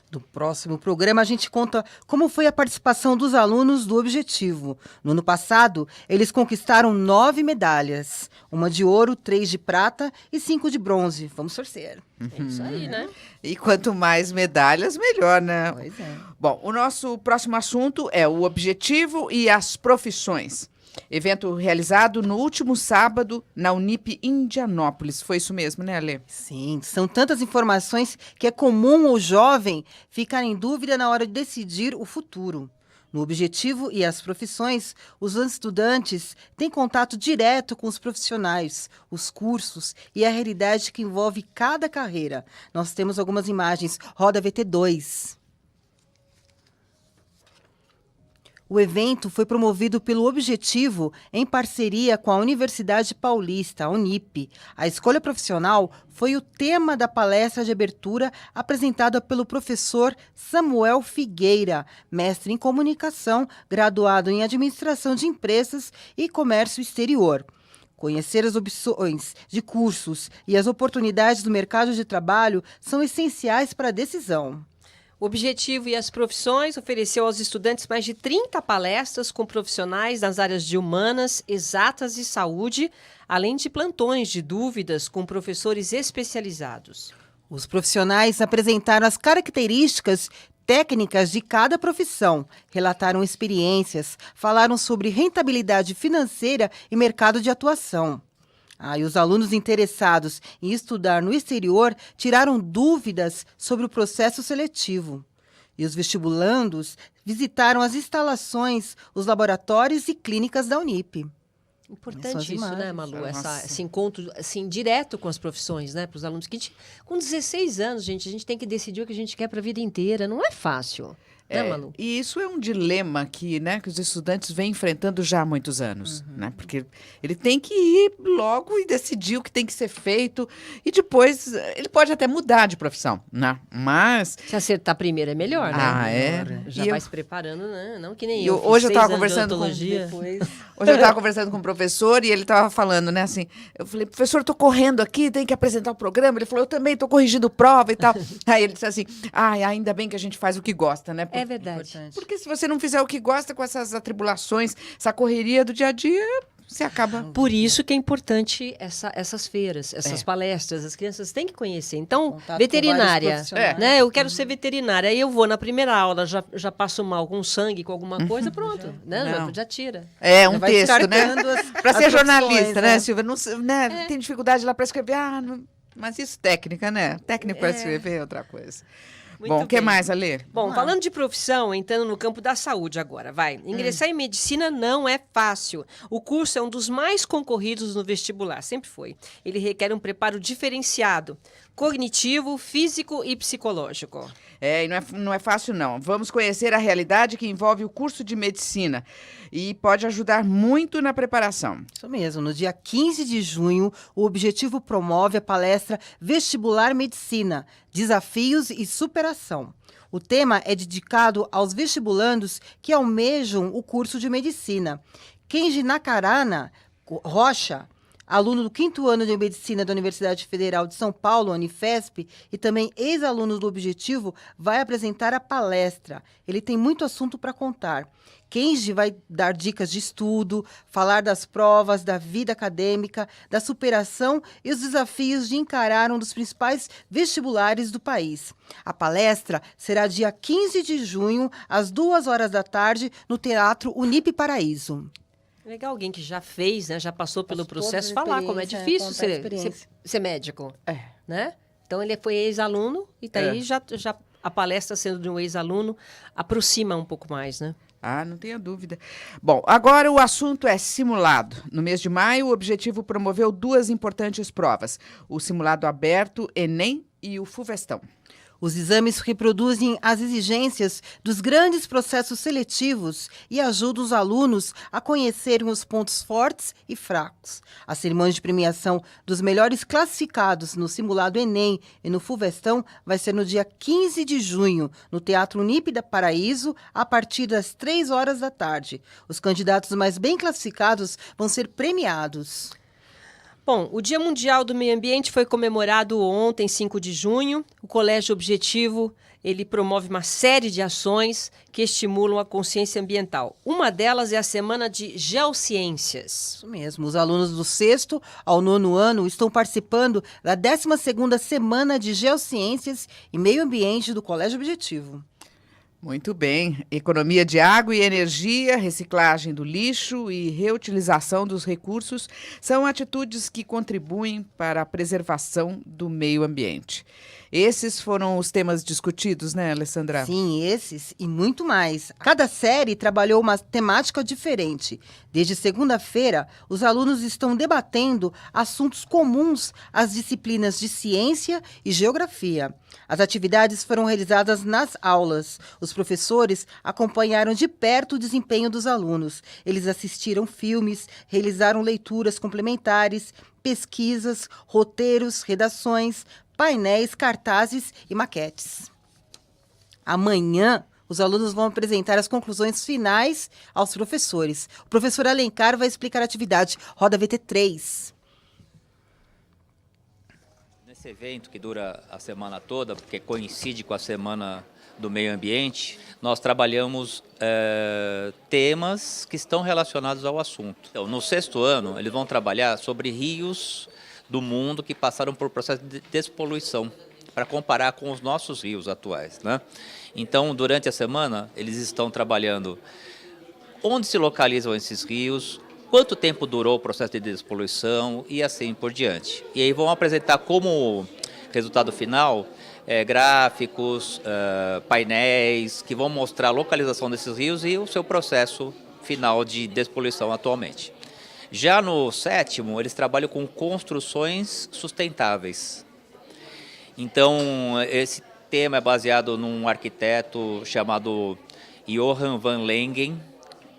No próximo programa, a gente conta como foi a participação dos alunos do Objetivo. No ano passado, eles conquistaram 9 medalhas. 1 de ouro, 3 de prata e 5 de bronze. Vamos torcer. É isso aí, né? E quanto mais medalhas, melhor, né? Pois é. Bom, o nosso próximo assunto é o Objetivo e as profissões. Evento realizado no último sábado na Unip Indianópolis. Foi isso mesmo, né, Alê? Sim, são tantas informações que é comum o jovem ficar em dúvida na hora de decidir o futuro. No Objetivo e as profissões, os estudantes têm contato direto com os profissionais, os cursos e a realidade que envolve cada carreira. Nós temos algumas imagens. Roda VT2. O evento foi promovido pelo Objetivo em parceria com a Universidade Paulista, a Unip. A escolha profissional foi o tema da palestra de abertura apresentada pelo professor Samuel Figueira, mestre em comunicação, graduado em administração de empresas e comércio exterior. Conhecer as opções de cursos e as oportunidades do mercado de trabalho são essenciais para a decisão. O Objetivo e as profissões ofereceu aos estudantes mais de 30 palestras com profissionais nas áreas de humanas, exatas e saúde, além de plantões de dúvidas com professores especializados. Os profissionais apresentaram as características técnicas de cada profissão, relataram experiências, falaram sobre rentabilidade financeira e mercado de atuação. E os alunos interessados em estudar no exterior tiraram dúvidas sobre o processo seletivo. E os vestibulandos visitaram as instalações, os laboratórios e clínicas da Unip. Importante isso, né, Malu? Esse encontro assim, direto com as profissões, né, para os alunos. Que com 16 anos, a gente tem que decidir o que a gente quer para a vida inteira. Não é fácil. Né, Malu? E isso é um dilema que os estudantes vêm enfrentando já há muitos anos, né? Porque ele tem que ir logo e decidir o que tem que ser feito e depois ele pode até mudar de profissão, né? Mas se acertar primeiro é melhor, né? Já vai se preparando, né? Não que nem eu. Hoje eu estava conversando com um professor e ele estava falando, né? Assim, eu falei, professor, estou correndo aqui, tem que apresentar o programa. Ele falou, eu também estou corrigindo prova e tal. Aí ele disse assim, ainda bem que a gente faz o que gosta, né? É verdade. Porque se você não fizer o que gosta com essas atribulações, essa correria do dia a dia, você acaba... Por isso que é importante essas feiras, essas palestras. As crianças têm que conhecer. Então, contato veterinária, né? Eu quero ser veterinária. Aí eu vou na primeira aula, já passo mal com sangue, com alguma coisa, pronto. Né? Já tira. Um texto, né? Para ser jornalista, né, Silvia? Não, né? Tem dificuldade lá para escrever. Mas isso técnica, né? Técnico para escrever é outra coisa. Muito Bom, o que mais, Alê? Bom, falando de profissão, entrando no campo da saúde agora, vai. Ingressar em medicina não é fácil. O curso é um dos mais concorridos no vestibular, sempre foi. Ele requer um preparo diferenciado, cognitivo, físico e psicológico. E não é fácil, não. Vamos conhecer a realidade que envolve o curso de medicina e pode ajudar muito na preparação. Isso mesmo. No dia 15 de junho, o Objetivo promove a palestra Vestibular Medicina, Desafios e Superação. O tema é dedicado aos vestibulandos que almejam o curso de medicina. Kenji Nakarana Rocha, aluno do 5º ano de Medicina da Universidade Federal de São Paulo, Unifesp, e também ex-aluno do Objetivo, vai apresentar a palestra. Ele tem muito assunto para contar. Kenji vai dar dicas de estudo, falar das provas, da vida acadêmica, da superação e os desafios de encarar um dos principais vestibulares do país. A palestra será dia 15 de junho, às 2 horas da tarde, no Teatro Unip Paraíso. Legal, alguém que já fez, né, já passou pelo processo, falar como é difícil ser médico, né? Então, ele foi ex-aluno e daí já a palestra sendo de um ex-aluno aproxima um pouco mais, né? Não tenha dúvida. Bom, agora o assunto é simulado. No mês de maio, o Objetivo promoveu 2 importantes provas. O simulado aberto, Enem e o Fuvestão. Os exames reproduzem as exigências dos grandes processos seletivos e ajudam os alunos a conhecerem os pontos fortes e fracos. A cerimônia de premiação dos melhores classificados no simulado Enem e no Fulvestão vai ser no dia 15 de junho, no Teatro Unípida Paraíso, a partir das 3 horas da tarde. Os candidatos mais bem classificados vão ser premiados. Bom, o Dia Mundial do Meio Ambiente foi comemorado ontem, 5 de junho. O Colégio Objetivo, ele promove uma série de ações que estimulam a consciência ambiental. Uma delas é a Semana de Geociências. Isso mesmo, os alunos do 6º ao 9º ano estão participando da 12ª Semana de Geociências e Meio Ambiente do Colégio Objetivo. Muito bem. Economia de água e energia, reciclagem do lixo e reutilização dos recursos são atitudes que contribuem para a preservação do meio ambiente. Esses foram os temas discutidos, né, Alessandra? Sim, esses e muito mais. Cada série trabalhou uma temática diferente. Desde segunda-feira, os alunos estão debatendo assuntos comuns às disciplinas de ciência e geografia. As atividades foram realizadas nas aulas. Os professores acompanharam de perto o desempenho dos alunos. Eles assistiram filmes, realizaram leituras complementares, pesquisas, roteiros, redações, painéis, cartazes e maquetes. Amanhã, os alunos vão apresentar as conclusões finais aos professores. O professor Alencar vai explicar a atividade. Roda VT3. Nesse evento que dura a semana toda, porque coincide com a Semana do Meio Ambiente, nós trabalhamos temas que estão relacionados ao assunto. Então, no 6º ano, eles vão trabalhar sobre rios do mundo que passaram por processo de despoluição, para comparar com os nossos rios atuais, né? Então, durante a semana, eles estão trabalhando onde se localizam esses rios, quanto tempo durou o processo de despoluição e assim por diante. E aí vão apresentar como resultado final gráficos, painéis, que vão mostrar a localização desses rios e o seu processo final de despoluição atualmente. Já no 7º, eles trabalham com construções sustentáveis. Então, esse tema é baseado num arquiteto chamado Johan van Lengen,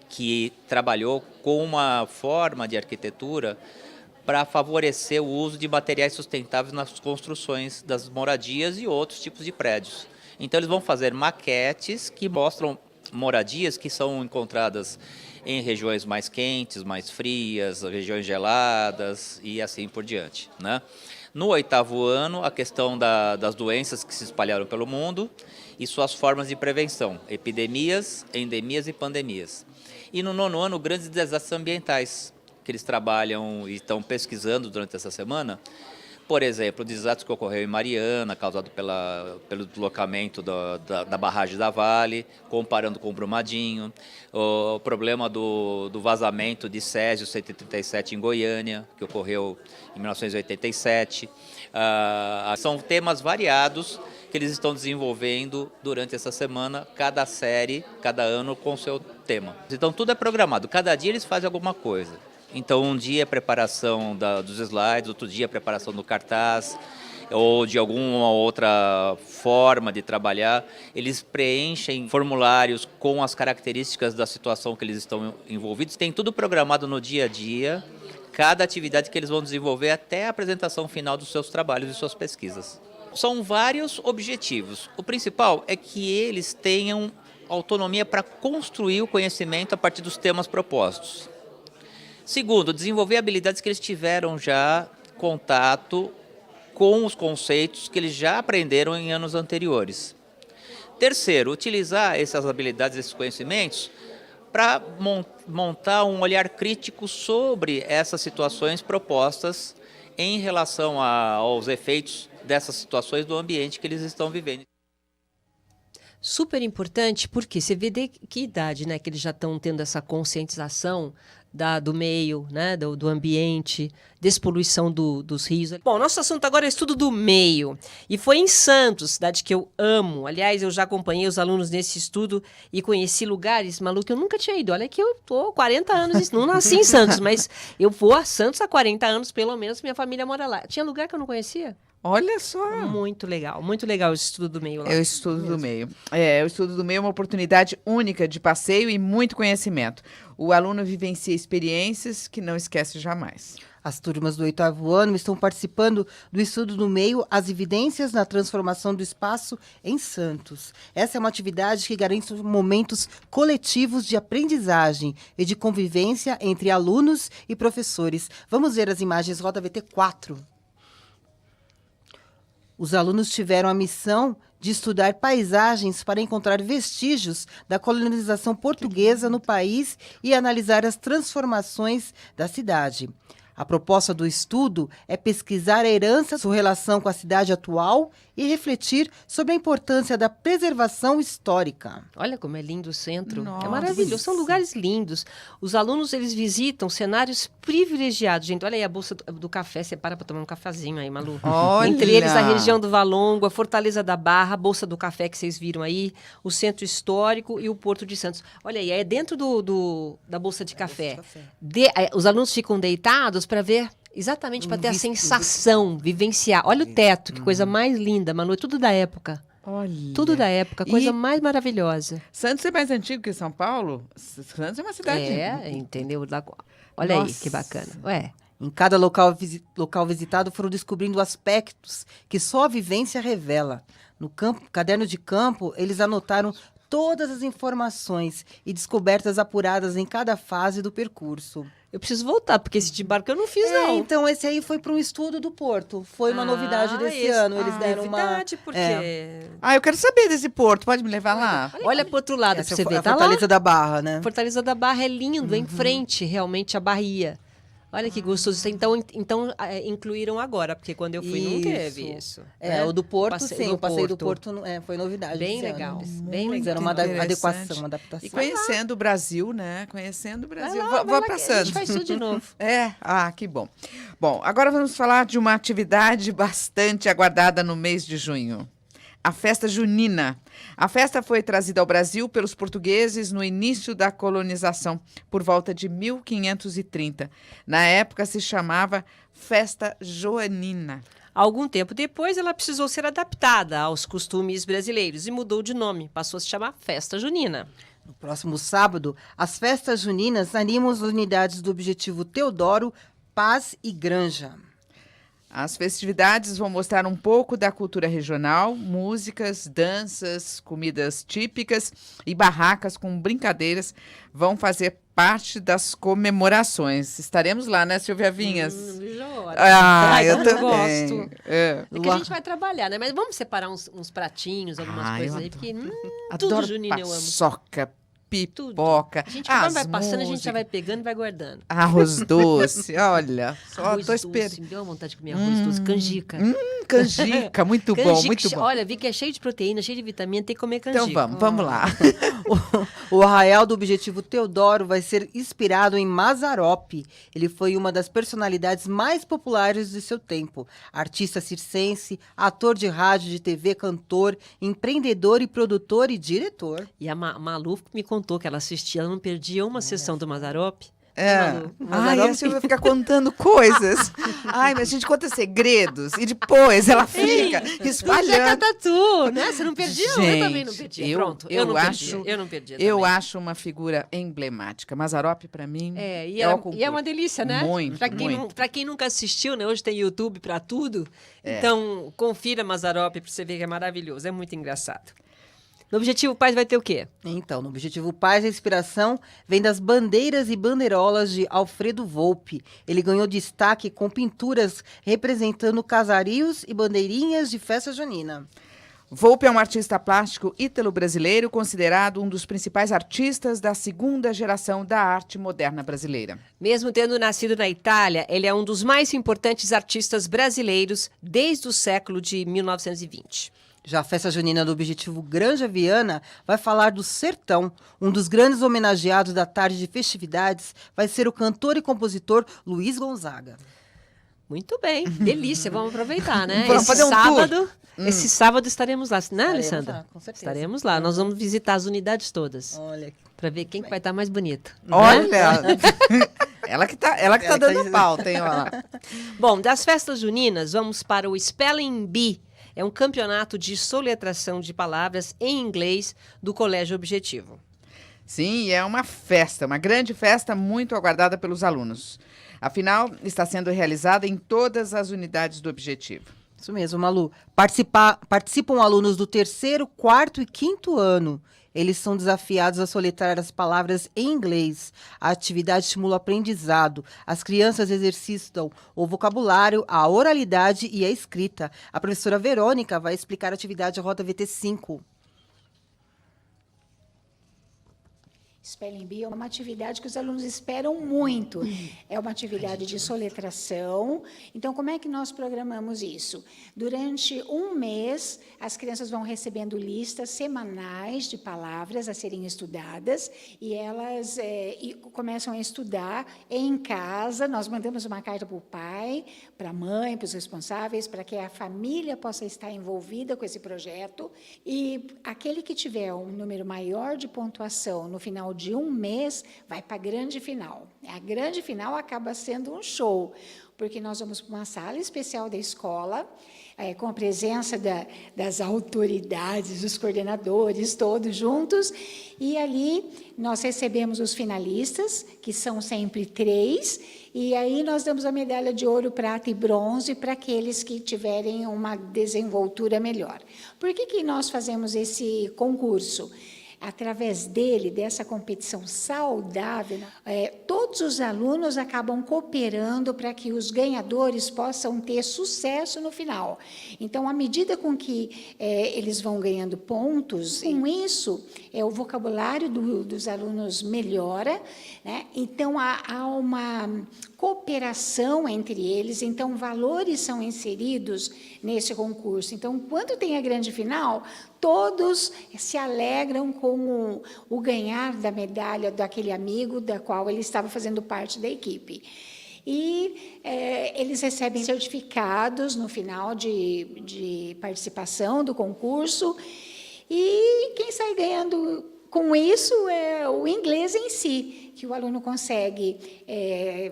que trabalhou com uma forma de arquitetura para favorecer o uso de materiais sustentáveis nas construções das moradias e outros tipos de prédios. Então, eles vão fazer maquetes que mostram moradias que são encontradas em regiões mais quentes, mais frias, regiões geladas e assim por diante, né? No 8º ano, a questão das doenças que se espalharam pelo mundo e suas formas de prevenção, epidemias, endemias e pandemias. E no 9º ano, grandes desastres ambientais, que eles trabalham e estão pesquisando durante essa semana. Por exemplo, o desastre que ocorreu em Mariana, causado pelo deslocamento da barragem da Vale, comparando com o Brumadinho, o problema do vazamento de Césio 137 em Goiânia, que ocorreu em 1987. São temas variados que eles estão desenvolvendo durante essa semana, cada série, cada ano com o seu tema. Então tudo é programado, cada dia eles fazem alguma coisa. Então, um dia é preparação dos slides, outro dia é preparação do cartaz, ou de alguma outra forma de trabalhar. Eles preenchem formulários com as características da situação que eles estão envolvidos. Tem tudo programado no dia a dia, cada atividade que eles vão desenvolver até a apresentação final dos seus trabalhos e suas pesquisas. São vários objetivos. O principal é que eles tenham autonomia para construir o conhecimento a partir dos temas propostos. Segundo, desenvolver habilidades que eles tiveram já contato com os conceitos que eles já aprenderam em anos anteriores. Terceiro, utilizar essas habilidades, esses conhecimentos, para montar um olhar crítico sobre essas situações propostas em relação aos efeitos dessas situações do ambiente que eles estão vivendo. Super importante, porque você vê de que idade, né, que eles já estão tendo essa conscientização do meio, né, do ambiente, despoluição dos rios. Bom, nosso assunto agora é estudo do meio. E foi em Santos, cidade que eu amo. Aliás, eu já acompanhei os alunos nesse estudo e conheci lugares, Malu, que eu nunca tinha ido. Olha que eu tô 40 anos, não nasci em Santos, mas eu vou a Santos há 40 anos, pelo menos, minha família mora lá. Tinha lugar que eu não conhecia? Olha só. Muito legal o estudo do meio lá. É o estudo do meio. O estudo do meio é uma oportunidade única de passeio e muito conhecimento. O aluno vivencia experiências que não esquece jamais. As turmas do 8º ano estão participando do estudo do meio As Evidências na Transformação do Espaço em Santos. Essa é uma atividade que garante momentos coletivos de aprendizagem e de convivência entre alunos e professores. Vamos ver as imagens Roda VT 4. Os alunos tiveram a missão de estudar paisagens para encontrar vestígios da colonização portuguesa no país e analisar as transformações da cidade. A proposta do estudo é pesquisar a herança, sua relação com a cidade atual e refletir sobre a importância da preservação histórica. Olha como é lindo o centro. Nossa. É maravilhoso. São lugares lindos. Os alunos, eles visitam cenários privilegiados. Gente, olha aí a Bolsa do Café. Você para tomar um cafezinho aí, Malu. Olha. Entre eles, a região do Valongo, a Fortaleza da Barra, a Bolsa do Café que vocês viram aí, o Centro Histórico e o Porto de Santos. Olha aí, é dentro da Bolsa de Café. Os alunos ficam deitados para ver... Exatamente, para ter a sensação, vivenciar. Olha o teto, que coisa mais linda, Manu. É tudo da época. Olha. Tudo da época, coisa mais maravilhosa. Santos é mais antigo que São Paulo? Santos é uma cidade... Entendeu? Olha aí, que bacana. Ué. Em cada local visitado foram descobrindo aspectos que só a vivência revela. No caderno de campo, eles anotaram todas as informações e descobertas apuradas em cada fase do percurso. Eu preciso voltar, porque esse de barco eu não fiz, não. Então, esse aí foi para um estudo do Porto. Foi uma novidade desse ano. Eles deram novidade, porque... eu quero saber desse porto. Pode me levar lá? Olha pro outro lado, pra você ver. A Fortaleza da Barra, né? Fortaleza da Barra é lindo, em frente, realmente, à Bahia. Olha que gostoso. Então incluíram agora, porque quando eu fui não teve isso. Né? O do Porto, sim. O passeio do Porto foi novidade. Bem legal. Bem legal. Fizeram uma adequação, uma adaptação. E conhecendo o Brasil, né? Conhecendo o Brasil. Vai pra a Santos. gente faz tudo de novo. Que bom. Bom, agora vamos falar de uma atividade bastante aguardada no mês de junho. A festa junina. A festa foi trazida ao Brasil pelos portugueses no início da colonização, por volta de 1530. Na época se chamava Festa Joanina. Algum tempo depois, ela precisou ser adaptada aos costumes brasileiros e mudou de nome. Passou a se chamar Festa Junina. No próximo sábado, as festas juninas animam as unidades do Objetivo Teodoro, Paz e Granja. As festividades vão mostrar um pouco da cultura regional, músicas, danças, comidas típicas e barracas com brincadeiras vão fazer parte das comemorações. Estaremos lá, né, Silvia Vinhas? Eu também gosto. É que a gente vai trabalhar, né? Mas vamos separar uns pratinhos, algumas coisas aí, porque adoro tudo junino eu amo. Paçoca, pipoca. A gente, quando vai passando, a gente já vai pegando e vai guardando. Arroz doce, olha. Só tô esperando. Me deu uma vontade de comer arroz doce. Canjica. Canjica, muito bom, muito bom. Olha, vi que é cheio de proteína, cheio de vitamina, tem que comer canjica. Então vamos lá. O arraial do Objetivo Teodoro vai ser inspirado em Mazzaropi. Ele foi uma das personalidades mais populares de seu tempo. Artista circense, ator de rádio, de TV, cantor, empreendedor e produtor e diretor. E a Malu me contou que ela assistia, ela não perdia uma sessão do Mazzaropi. A Silvia fica contando coisas. Mas a gente conta segredos e depois ela fica espalhando. Tatu, né? Você não perdia? Gente, eu também não perdia. Pronto, eu não perdia. Eu acho uma figura emblemática. Mazzaropi, pra mim, e é uma delícia, né? Muito, pra quem nunca assistiu, né? Hoje tem YouTube pra tudo. Então, confira Mazzaropi pra você ver que é maravilhoso. É muito engraçado. No Objetivo Paz vai ter o quê? Então, no Objetivo Paz, a inspiração vem das bandeiras e bandeirolas de Alfredo Volpi. Ele ganhou destaque com pinturas representando casarios e bandeirinhas de festa junina. Volpi é um artista plástico ítalo-brasileiro, considerado um dos principais artistas da segunda geração da arte moderna brasileira. Mesmo tendo nascido na Itália, ele é um dos mais importantes artistas brasileiros desde o século de 1920. Já a festa junina do Objetivo Granja Viana vai falar do sertão. Um dos grandes homenageados da tarde de festividades vai ser o cantor e compositor Luiz Gonzaga. Muito bem, delícia, vamos aproveitar, né? Vamos fazer um tour. Esse sábado estaremos lá, né, Alessandra? Lá, com certeza. Estaremos lá, nós vamos visitar as unidades todas. Olha. Para ver quem que vai estar mais bonito. Olha! Né? Ela que tá dando pauta, hein, ó lá. Bom, das festas juninas, vamos para o Spelling Bee. É um campeonato de soletração de palavras em inglês do Colégio Objetivo. Sim, é uma festa, uma grande festa muito aguardada pelos alunos. Afinal, está sendo realizada em todas as unidades do Objetivo. Isso mesmo, Malu. Participam alunos do 3º, 4º e 5º ano. Eles são desafiados a soletrar as palavras em inglês. A atividade estimula o aprendizado. As crianças exercitam o vocabulário, a oralidade e a escrita. A professora Verônica vai explicar a atividade Roda VT5. Spelling Bee é uma atividade que os alunos esperam muito. É uma atividade de soletração. Então, como é que nós programamos isso? Durante um mês, as crianças vão recebendo listas semanais de palavras a serem estudadas e elas começam a estudar em casa. Nós mandamos uma carta para o pai, para a mãe, para os responsáveis, para que a família possa estar envolvida com esse projeto. E aquele que tiver um número maior de pontuação no final de um mês, vai para a grande final. A grande final acaba sendo um show, porque nós vamos para uma sala especial da escola, com a presença das autoridades, dos coordenadores, todos juntos, e ali nós recebemos os finalistas, que são sempre 3, e aí nós damos a medalha de ouro, prata e bronze para aqueles que tiverem uma desenvoltura melhor. Por que nós fazemos esse concurso? Através dessa competição saudável, todos os alunos acabam cooperando para que os ganhadores possam ter sucesso no final. Então, à medida com que eles vão ganhando pontos, com isso, o vocabulário dos alunos melhora, né? Então, há uma cooperação entre eles, então valores são inseridos nesse concurso. Então, quando tem a grande final, todos se alegram com o ganhar da medalha daquele amigo da qual ele estava fazendo parte da equipe. E eles recebem certificados no final de participação do concurso, e quem sai ganhando com isso é o inglês em si, que o aluno consegue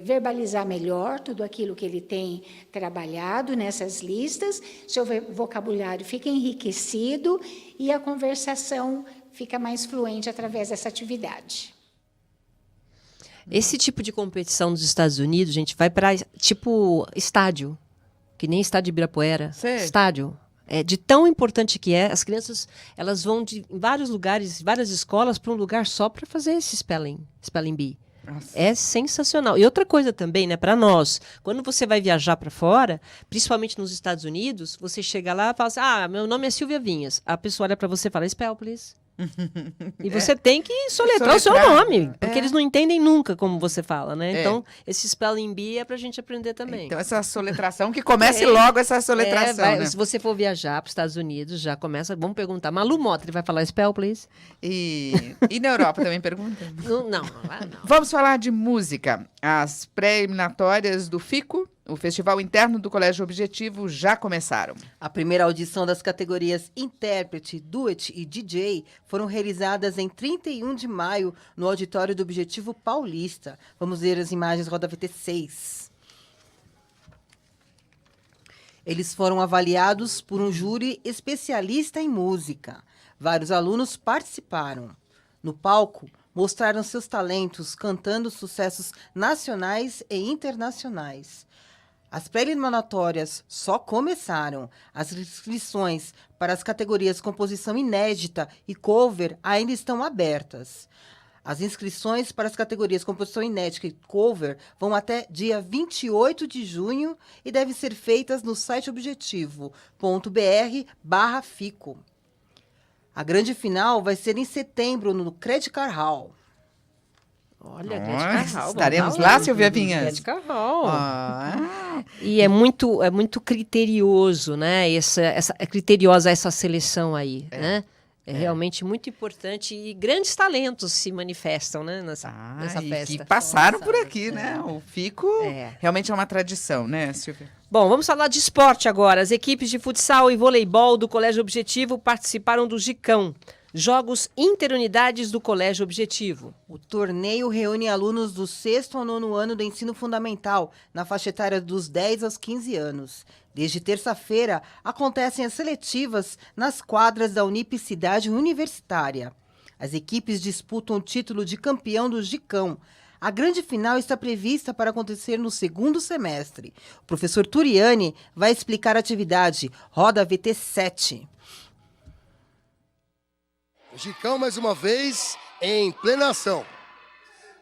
verbalizar melhor tudo aquilo que ele tem trabalhado nessas listas, seu vocabulário fica enriquecido e a conversação fica mais fluente através dessa atividade. Esse tipo de competição nos Estados Unidos, gente, vai para tipo estádio, que nem estádio de Ibirapuera. Sei. Estádio. De tão importante que é, as crianças elas vão em vários lugares, várias escolas, para um lugar só para fazer esse Spelling Bee. Nossa. É sensacional. E outra coisa também, né, para nós, quando você vai viajar para fora, principalmente nos Estados Unidos, você chega lá e fala assim, meu nome é Silvia Vinhas. A pessoa olha para você e fala, spell, please. E você tem que soletrar o seu nome, porque eles não entendem nunca como você fala, né? Então, esse Spelling Bee é pra gente aprender também. Então, essa soletração, que comece logo essa soletração, né? Se você for viajar para os Estados Unidos, já começa, vamos perguntar, Malu Mota, ele vai falar spell, please? E na Europa também pergunta? Não. Vamos falar de música. As pré-eliminatórias do FICO, o Festival Interno do Colégio Objetivo, já começaram. A primeira audição das categorias Intérprete, Duet e DJ foram realizadas em 31 de maio no auditório do Objetivo Paulista. Vamos ver as imagens Roda VT6. Eles foram avaliados por um júri especialista em música. Vários alunos participaram. No palco, mostraram seus talentos cantando sucessos nacionais e internacionais. As pré-eliminatórias só começaram. As inscrições para as categorias composição inédita e cover ainda estão abertas. As inscrições para as categorias composição inédita e cover vão até dia 28 de junho e devem ser feitas no site objetivo.br/fico. A grande final vai ser em setembro no Credit Card Hall. Olha, Credit Card Hall. Estaremos lá, Silvia Vinhas? Credit Card Hall. E é muito criterioso, né? É criteriosa essa seleção aí, né? É realmente muito importante e grandes talentos se manifestam, né, nessa festa. E passaram por aqui, né? O FICO realmente é uma tradição, né, Silvia? Bom, vamos falar de esporte agora. As equipes de futsal e voleibol do Colégio Objetivo participaram do Gicão, Jogos Interunidades do Colégio Objetivo. O torneio reúne alunos do 6º ao 9º ano do ensino fundamental, na faixa etária dos 10 aos 15 anos. Desde terça-feira, acontecem as seletivas nas quadras da Unicidade Universitária. As equipes disputam o título de campeão do Gicão. A grande final está prevista para acontecer no 2º semestre. O professor Turiani vai explicar a atividade. Roda VT 7. O Gicão, mais uma vez, em plena ação.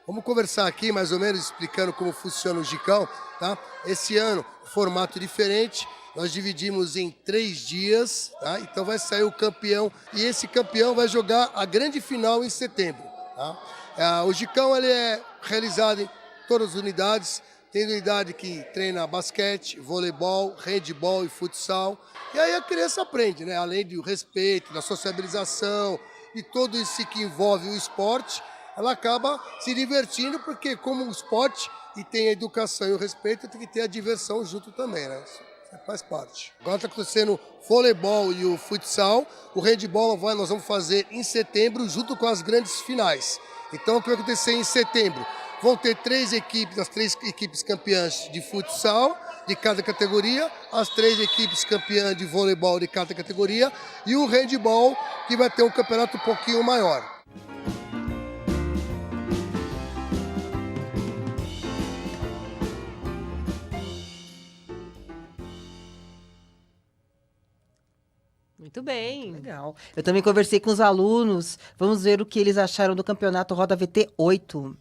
Vamos conversar aqui, mais ou menos, explicando como funciona o Gicão, tá? Esse ano, formato diferente, nós dividimos em 3 dias, tá? Então vai sair o campeão, e esse campeão vai jogar a grande final em setembro, tá? O Gicão, ele é realizado em todas as unidades. Tem unidade que treina basquete, voleibol, handebol e futsal. E aí a criança aprende, né? Além do respeito, da sociabilização, e tudo isso que envolve o esporte, ela acaba se divertindo, porque como o esporte e tem a educação e o respeito, tem que ter a diversão junto também, né? Isso faz parte. Agora está acontecendo o voleibol e o futsal. O handebol nós vamos fazer em setembro, junto com as grandes finais. Então, o que vai acontecer em setembro? Vão ter 3 equipes, as 3 equipes campeãs de futsal de cada categoria, as 3 equipes campeãs de voleibol de cada categoria e o handebol, que vai ter um campeonato um pouquinho maior. Muito bem. Legal. Eu também conversei com os alunos. Vamos ver o que eles acharam do campeonato Roda VT 8.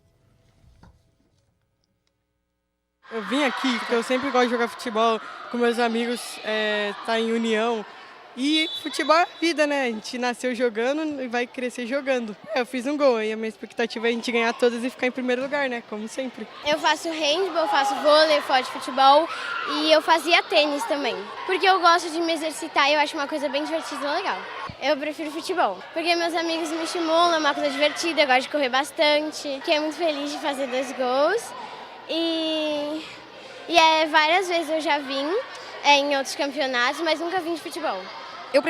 Eu vim aqui porque eu sempre gosto de jogar futebol com meus amigos, tá em união. E futebol é vida, né? A gente nasceu jogando e vai crescer jogando. Eu fiz um gol e a minha expectativa é a gente ganhar todas e ficar em primeiro lugar, né? Como sempre. Eu faço handball, eu faço vôlei, eu faço futebol e eu fazia tênis também. Porque eu gosto de me exercitar e eu acho uma coisa bem divertida e legal. Eu prefiro futebol, porque meus amigos me estimulam, é uma coisa divertida, eu gosto de correr bastante. Fiquei muito feliz de fazer 2 gols. E várias vezes eu já vim em outros campeonatos, mas nunca vim de futebol. Eu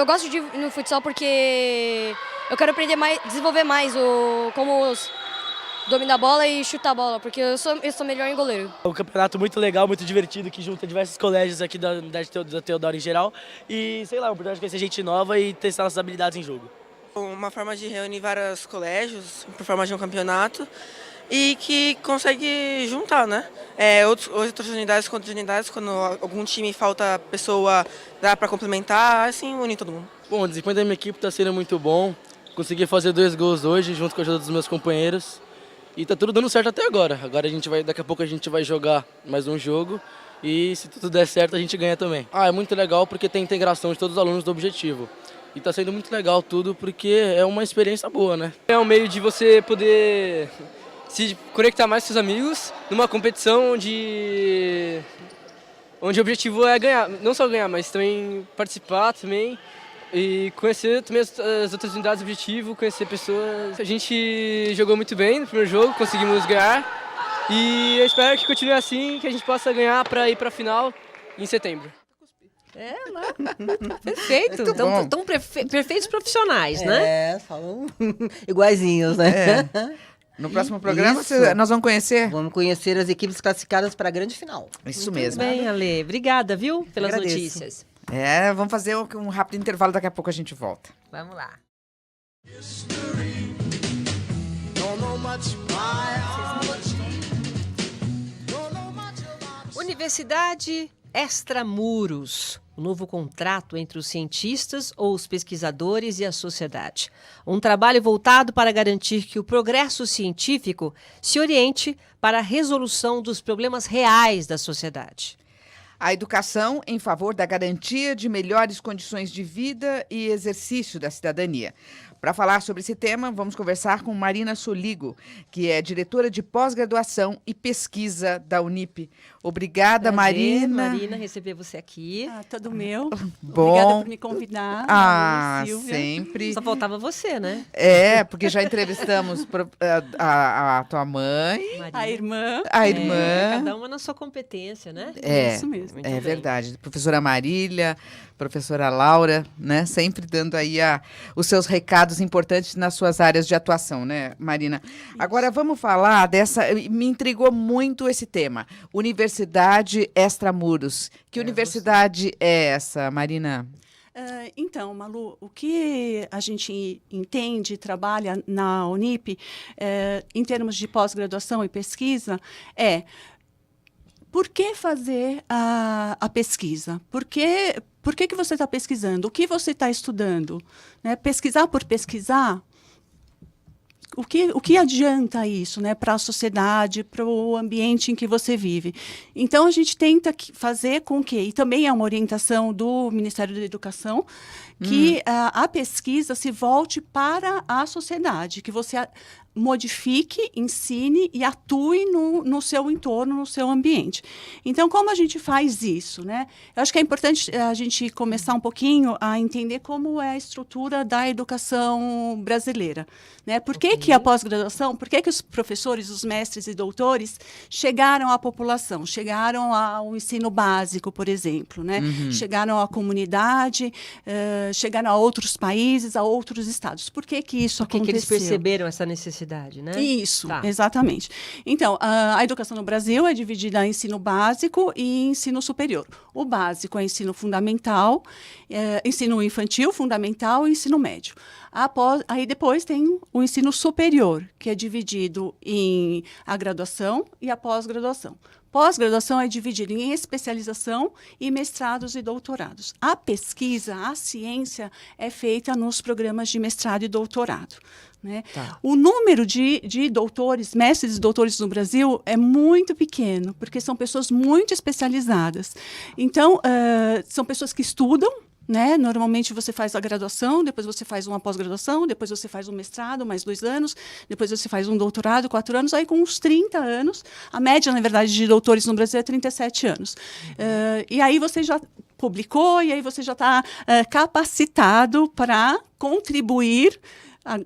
gosto de ir no futsal porque eu quero aprender mais, desenvolver mais como dominar a bola e chutar a bola, porque eu sou melhor em goleiro. É um campeonato muito legal, muito divertido, que junta diversos colégios aqui da Teodoro em geral. E, sei lá, a oportunidade de conhecer gente nova e testar nossas habilidades em jogo. Uma forma de reunir vários colégios por forma de um campeonato e que consegue juntar, né? Outras unidades com outras unidades, quando algum time falta pessoa, dá para complementar, assim, unir todo mundo. Bom, o desempenho da minha equipe está sendo muito bom. Consegui fazer 2 gols hoje, junto com a ajuda dos meus companheiros. E tá tudo dando certo até agora. Daqui a pouco a gente vai jogar mais um jogo. E se tudo der certo, a gente ganha também. É muito legal porque tem integração de todos os alunos do Objetivo. E tá sendo muito legal tudo porque é uma experiência boa, né? É um meio de você poder se conectar mais com seus amigos numa competição onde o objetivo é ganhar, não só ganhar, mas também participar também e conhecer também as outras unidades do objetivo, conhecer pessoas. A gente jogou muito bem no primeiro jogo, conseguimos ganhar e eu espero que continue assim, que a gente possa ganhar para ir para a final em setembro. Perfeito. Estão perfeitos profissionais, né? Falam iguaizinhos, né? No próximo programa, nós vamos conhecer? Vamos conhecer as equipes classificadas para a grande final. Isso Muito mesmo. bem, Ale. Obrigada, viu, pelas Agradeço. notícias. Vamos fazer um rápido intervalo, daqui a pouco a gente volta. Vamos lá. Universidade Extramuros. O novo contrato entre os cientistas ou os pesquisadores e a sociedade. Um trabalho voltado para garantir que o progresso científico se oriente para a resolução dos problemas reais da sociedade. A educação em favor da garantia de melhores condições de vida e exercício da cidadania. Para falar sobre esse tema, vamos conversar com Marina Soligo, que é diretora de pós-graduação e pesquisa da Unip. Obrigada, Prazer, Marina. Marina, receber você aqui. Todo meu. Bom. Obrigada por me convidar. Silvia. Sempre. Só faltava você, né? Porque já entrevistamos a tua mãe. A irmã. A irmã. Cada uma na sua competência, né? Isso mesmo. É verdade. Professora Marília, professora Laura, né? Sempre dando aí os seus recados importantes nas suas áreas de atuação, né, Marina? Agora vamos falar me intrigou muito esse tema, Universidade Extramuros. Que universidade é essa, Marina? Então, Malu, o que a gente entende, trabalha na Unip, em termos de pós-graduação e pesquisa, por que fazer a pesquisa? Por que você está pesquisando? O que você está estudando? Né? Pesquisar por pesquisar? O que adianta isso, né, para a sociedade, para o ambiente em que você vive? Então, a gente tenta fazer com que, e também é uma orientação do Ministério da Educação, que a pesquisa se volte para a sociedade, que você modifique, ensine e atue no seu entorno, no seu ambiente. Então, como a gente faz isso, né? Eu acho que é importante a gente começar um pouquinho a entender como é a estrutura da educação brasileira, né? Por que a pós-graduação, por que os professores, os mestres e doutores chegaram à população, chegaram ao ensino básico, por exemplo, né? Chegaram à comunidade, chegaram a outros países, a outros estados. Por que isso aconteceu? Por que eles perceberam essa necessidade, né? Isso, exatamente. Então, a educação no Brasil é dividida em ensino básico e ensino superior. O básico é ensino fundamental, ensino infantil, fundamental e ensino médio. Aí depois tem o ensino superior, que é dividido em a graduação e a pós-graduação. Pós-graduação é dividida em especialização e mestrados e doutorados. A pesquisa, a ciência é feita nos programas de mestrado e doutorado. Né? O número de doutores, mestres e doutores no Brasil é muito pequeno, porque são pessoas muito especializadas. Então, são pessoas que estudam, né? Normalmente você faz a graduação, depois você faz uma pós-graduação, depois você faz um mestrado, mais 2 anos, depois você faz um doutorado, 4 anos, aí com uns 30 anos, a média, na verdade, de doutores no Brasil é 37 anos. E aí você já publicou, e aí você já está capacitado para contribuir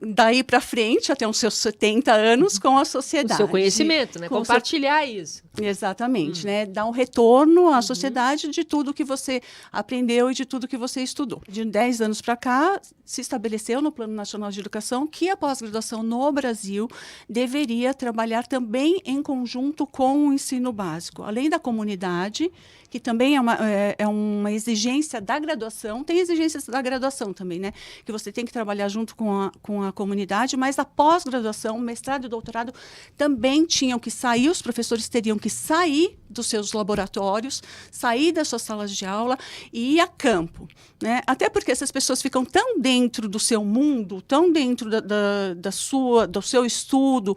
daí para frente, até os seus 70 anos, com a sociedade. O seu conhecimento, né? Compartilhar isso. Exatamente, né? Dar um retorno à sociedade de tudo que você aprendeu e de tudo que você estudou. De 10 anos para cá, se estabeleceu no Plano Nacional de Educação que a pós-graduação no Brasil deveria trabalhar também em conjunto com o ensino básico. Além da comunidade, que também é uma exigência da graduação, tem exigências da graduação também, né? Que você tem que trabalhar junto com a comunidade, mas a pós-graduação, mestrado e doutorado também tinham que sair, os professores teriam que sair dos seus laboratórios, sair das suas salas de aula e ir a campo, né? Até porque essas pessoas ficam tão dentro do seu mundo, tão dentro do seu estudo,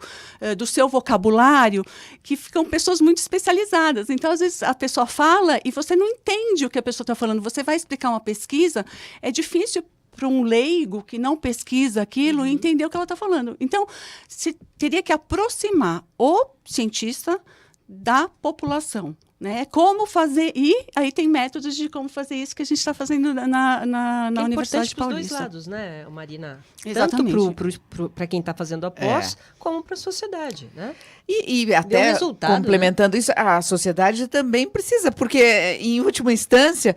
do seu vocabulário, que ficam pessoas muito especializadas. Então, às vezes, a pessoa fala e você não entende o que a pessoa está falando. Você vai explicar uma pesquisa, é difícil para um leigo que não pesquisa aquilo entender o que ela está falando. Então, se teria que aproximar o cientista da população, né? Como fazer, e aí tem métodos de como fazer isso que a gente está fazendo na Universidade Paulista. Dos dois lados, né, Marina? Exatamente. Tanto para quem está fazendo a pós, como para a sociedade, né? E até complementando isso, a sociedade também precisa, porque em última instância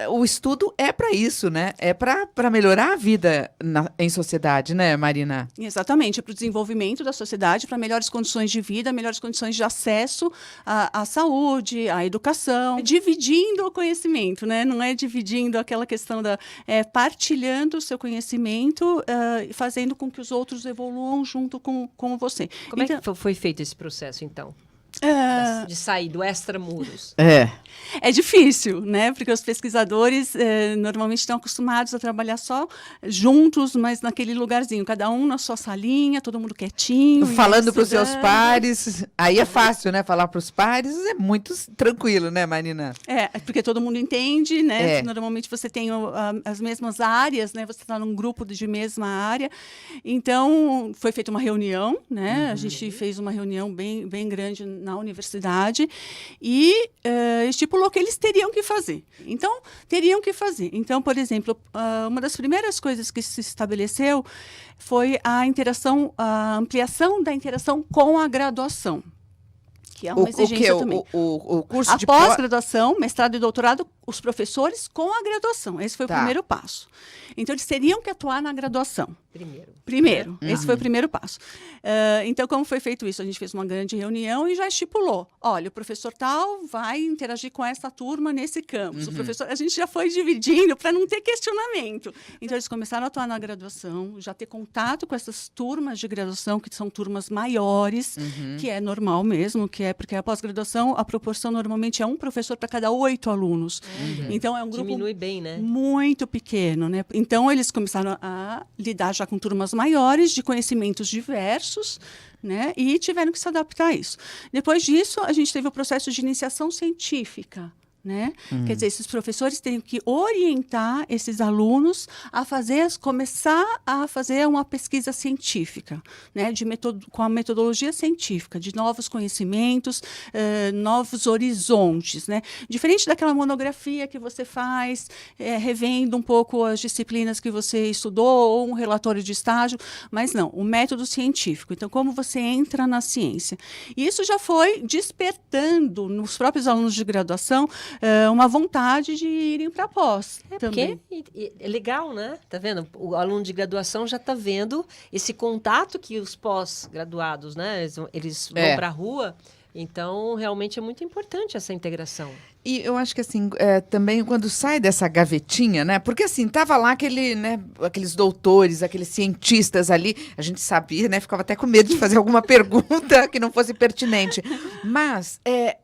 o estudo é para isso, né? É para melhorar a vida em sociedade, né, Marina? Exatamente, é para o desenvolvimento da sociedade, para melhores condições de vida, melhores condições de acesso à saúde, à educação, dividindo o conhecimento, né? Não é dividindo aquela questão partilhando o seu conhecimento, fazendo com que os outros evoluam junto com você. Como é que foi feito esse processo, então? De sair do extramuros. É difícil, né? Porque os pesquisadores normalmente estão acostumados a trabalhar só juntos, mas naquele lugarzinho, cada um na sua salinha, todo mundo quietinho. Falando para os seus pares. Aí é fácil, né? Falar para os pares é muito tranquilo, né, Marina? Porque todo mundo entende, né? Normalmente você tem as mesmas áreas, né? Você está num grupo de mesma área. Então, foi feita uma reunião, né? A gente fez uma reunião bem grande na na universidade e estipulou que eles teriam que fazer. Então, por exemplo, uma das primeiras coisas que se estabeleceu foi a ampliação da interação com a graduação. Que é uma exigência também. O curso a de pós-graduação, mestrado e doutorado, os professores com a graduação. Esse foi o primeiro passo. Então, eles teriam que atuar na graduação. Primeiro. Esse foi o primeiro passo. Então, como foi feito isso? A gente fez uma grande reunião e já estipulou. Olha, o professor tal vai interagir com essa turma nesse campus. O professor, a gente já foi dividindo para não ter questionamento. Então, eles começaram a atuar na graduação, já ter contato com essas turmas de graduação, que são turmas maiores, que é normal mesmo, porque a pós-graduação, a proporção normalmente é um professor para cada 8 alunos. Então, é um grupo diminui bem, né? Muito pequeno, né? Então, eles começaram a lidar já com turmas maiores, de conhecimentos diversos, né? E tiveram que se adaptar a isso. Depois disso, a gente teve o processo de iniciação científica, né? Quer dizer, esses professores têm que orientar esses alunos a começar a fazer uma pesquisa científica, né? Com a metodologia científica, de novos conhecimentos, novos horizontes, né? Diferente daquela monografia que você faz, revendo um pouco as disciplinas que você estudou, ou um relatório de estágio, mas não, o método científico. Então, como você entra na ciência. E isso já foi despertando nos próprios alunos de graduação uma vontade de irem para a pós. Porque é legal, né? Tá vendo? O aluno de graduação já está vendo esse contato que os pós-graduados, né? Eles vão para a rua. Então, realmente é muito importante essa integração. E eu acho que, assim, também quando sai dessa gavetinha, né? Porque, assim, tava lá aqueles doutores, aqueles cientistas ali, a gente sabia, né? Ficava até com medo de fazer alguma pergunta que não fosse pertinente. Mas,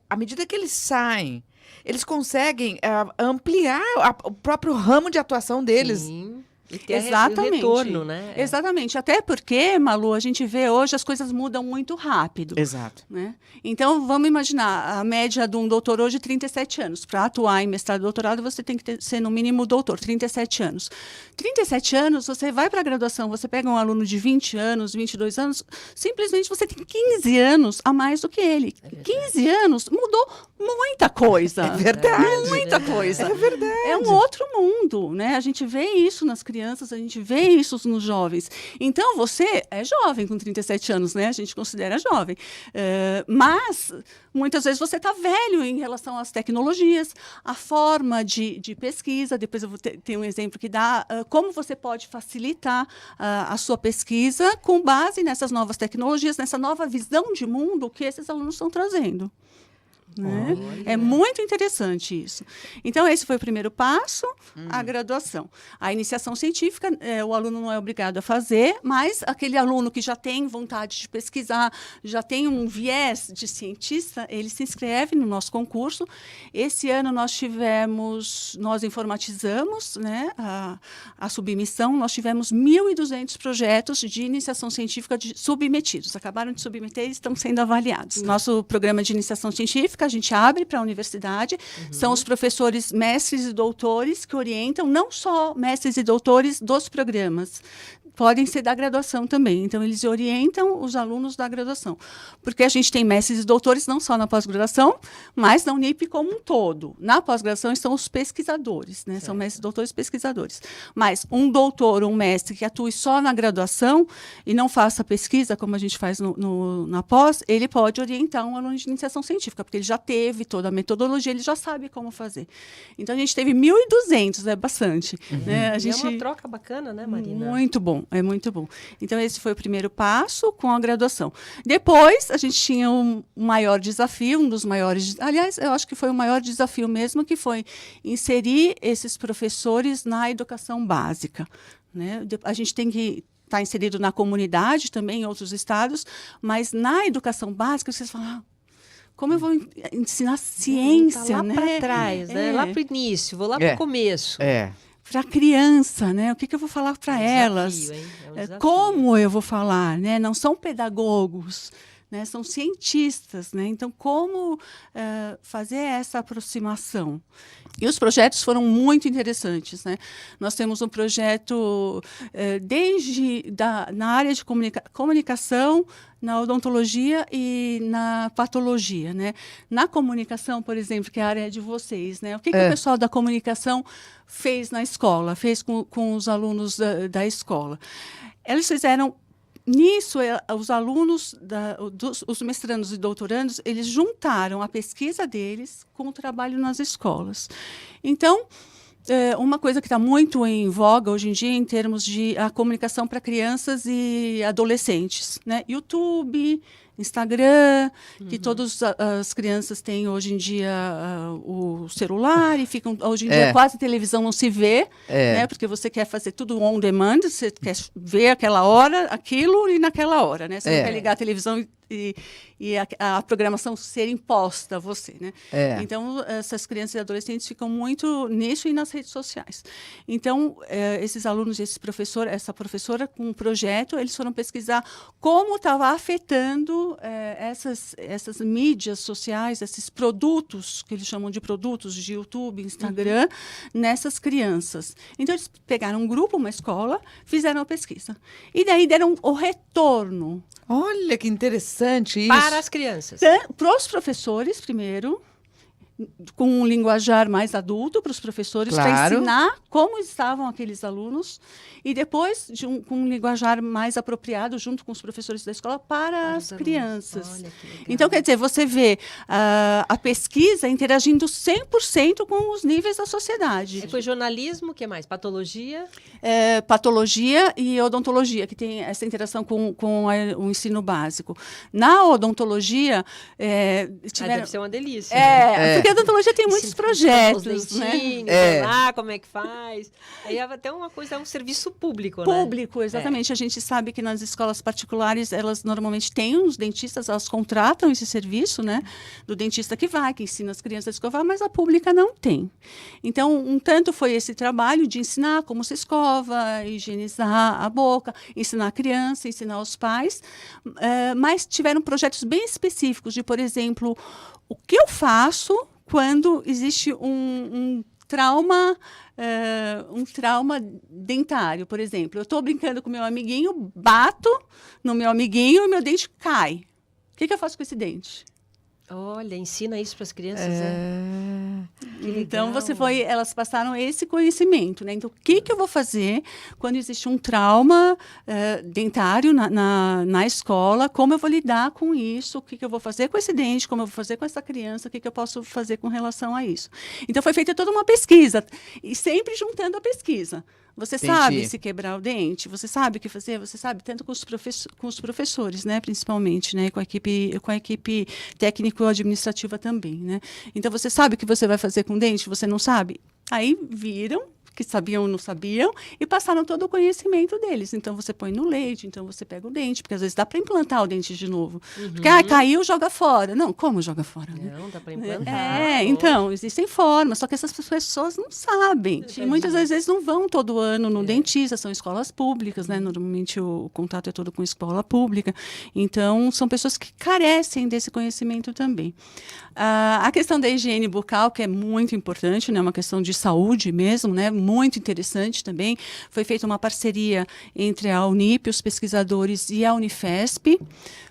à medida que eles saem, eles conseguem ampliar o próprio ramo de atuação deles. Sim. E ter Exatamente. retorno, né? Exatamente. Até porque, Malu, a gente vê hoje as coisas mudam muito rápido. Exato. Né? Então, vamos imaginar, a média de um doutor hoje, 37 anos. Para atuar em mestrado e doutorado, você tem que ser, no mínimo, doutor, 37 anos. 37 anos, você vai para a graduação, você pega um aluno de 20 anos, 22 anos, simplesmente você tem 15 anos a mais do que ele. 15 anos mudou muita coisa. É verdade. Muita coisa. É verdade. É um outro mundo, né? A gente vê isso nas crianças, a gente vê isso nos jovens. Então, você é jovem com 37 anos, né? A gente considera jovem. Mas, muitas vezes, você está velho em relação às tecnologias, a forma de pesquisa. Depois eu vou ter um exemplo que dá como você pode facilitar a sua pesquisa com base nessas novas tecnologias, nessa nova visão de mundo que esses alunos estão trazendo. Né? É muito interessante isso. Então, esse foi o primeiro passo, a graduação. A iniciação científica, o aluno não é obrigado a fazer, mas aquele aluno que já tem vontade de pesquisar, já tem um viés de cientista, ele se inscreve no nosso concurso. Esse ano nós informatizamos, né, a submissão, nós tivemos 1.200 projetos de iniciação científica submetidos. Acabaram de submeter e estão sendo avaliados. Nosso programa de iniciação científica, a gente abre para a universidade, são os professores mestres e doutores que orientam, não só mestres e doutores dos programas, podem ser da graduação também. Então, eles orientam os alunos da graduação. Porque a gente tem mestres e doutores não só na pós-graduação, mas na Unip como um todo. Na pós-graduação estão os pesquisadores, né? São mestres, doutores, pesquisadores. Mas um doutor ou um mestre que atue só na graduação e não faça pesquisa, como a gente faz na pós, ele pode orientar um aluno de iniciação científica, porque ele já teve toda a metodologia, ele já sabe como fazer. Então, a gente teve 1.200, é bastante. Né? E é uma troca bacana, né, Marina? Muito bom. É muito bom. Então, esse foi o primeiro passo com a graduação. Depois, a gente tinha um maior desafio, um dos maiores... Aliás, eu acho que foi o maior desafio mesmo, que foi inserir esses professores na educação básica. Né? A gente tem que estar inserido na comunidade também, em outros estados, mas na educação básica, vocês falam... Como eu vou ensinar ciência, tá lá né? para trás, né? Lá para o início, vou lá para o começo. Para a criança, né? O que eu vou falar para elas? Desafio. Como eu vou falar, né? Não são pedagogos, né? São cientistas, né? Então, como fazer essa aproximação? E os projetos foram muito interessantes, né? Nós temos um projeto na área de comunicação, na odontologia e na patologia, né? Na comunicação, por exemplo, que é a área de vocês, né? O que o pessoal da comunicação fez na escola, fez com os alunos da escola? Eles fizeram nisso, os alunos, os mestrandos e doutorandos, eles juntaram a pesquisa deles com o trabalho nas escolas. Então, uma coisa que está muito em voga hoje em dia em termos de a comunicação para crianças e adolescentes, né? YouTube, Instagram, que todas as crianças têm hoje em dia o celular e ficam hoje em dia quase televisão não se vê, né? Porque você quer fazer tudo on demand, você quer ver aquela hora, aquilo e naquela hora, né? Você não quer ligar a televisão e a programação ser imposta a você, né? Então, essas crianças e adolescentes ficam muito nisso e nas redes sociais. Então, esses alunos, essa professora, com um projeto, eles foram pesquisar como estava afetando essas mídias sociais, esses produtos, que eles chamam de produtos de YouTube, Instagram, nessas crianças. Então, eles pegaram um grupo, uma escola, fizeram a pesquisa. E daí deram o retorno. Olha que interessante isso. Para as crianças. Para os professores, primeiro, com um linguajar mais adulto para os professores, para ensinar como estavam aqueles alunos, e depois com um linguajar mais apropriado junto com os professores da escola para as crianças. Olha que legal. Então, quer dizer, você vê a pesquisa interagindo 100% com os níveis da sociedade. Depois jornalismo, o que mais? Patologia? Patologia e odontologia, que tem essa interação com o ensino básico. Na odontologia... deve ser uma delícia. Porque a odontologia tem muitos projetos, os né? Como é que faz? Aí é até uma coisa, é um serviço público, né? Público, exatamente. A gente sabe que nas escolas particulares, elas normalmente têm uns dentistas, elas contratam esse serviço, né? Do dentista que ensina as crianças a escovar, mas a pública não tem. Então, um tanto foi esse trabalho de ensinar como se escova, higienizar a boca, ensinar a criança, ensinar os pais, mas tiveram projetos bem específicos de, por exemplo, o que eu faço quando existe um trauma dentário, por exemplo. Eu estou brincando com meu amiguinho, bato no meu amiguinho e meu dente cai. O que eu faço com esse dente? Olha, ensina isso para as crianças. Então, elas passaram esse conhecimento, né? Então, o que eu vou fazer quando existe um trauma dentário na escola? Como eu vou lidar com isso? O que eu vou fazer com esse dente? Como eu vou fazer com essa criança? O que eu posso fazer com relação a isso? Então, foi feita toda uma pesquisa, e sempre juntando a pesquisa. Você sabe se quebrar o dente, você sabe o que fazer, você sabe, tanto com os professores, né, principalmente, né, com a equipe técnico-administrativa também, né. Então, você sabe o que você vai fazer com o dente, você não sabe? Aí viram que sabiam ou não sabiam, e passaram todo o conhecimento deles. Então, você põe no leite, então você pega o dente, porque às vezes dá para implantar o dente de novo. Porque, caiu, joga fora. Não, como joga fora? Não, dá para implantar. Então, existem formas, só que essas pessoas não sabem. E muitas vezes não vão todo ano no dentista, são escolas públicas, né? Normalmente o contato é todo com escola pública. Então, são pessoas que carecem desse conhecimento também. A questão da higiene bucal, que é muito importante, né? Uma questão de saúde mesmo, né? Muito interessante também. Foi feita uma parceria entre a Unip, os pesquisadores, e a Unifesp,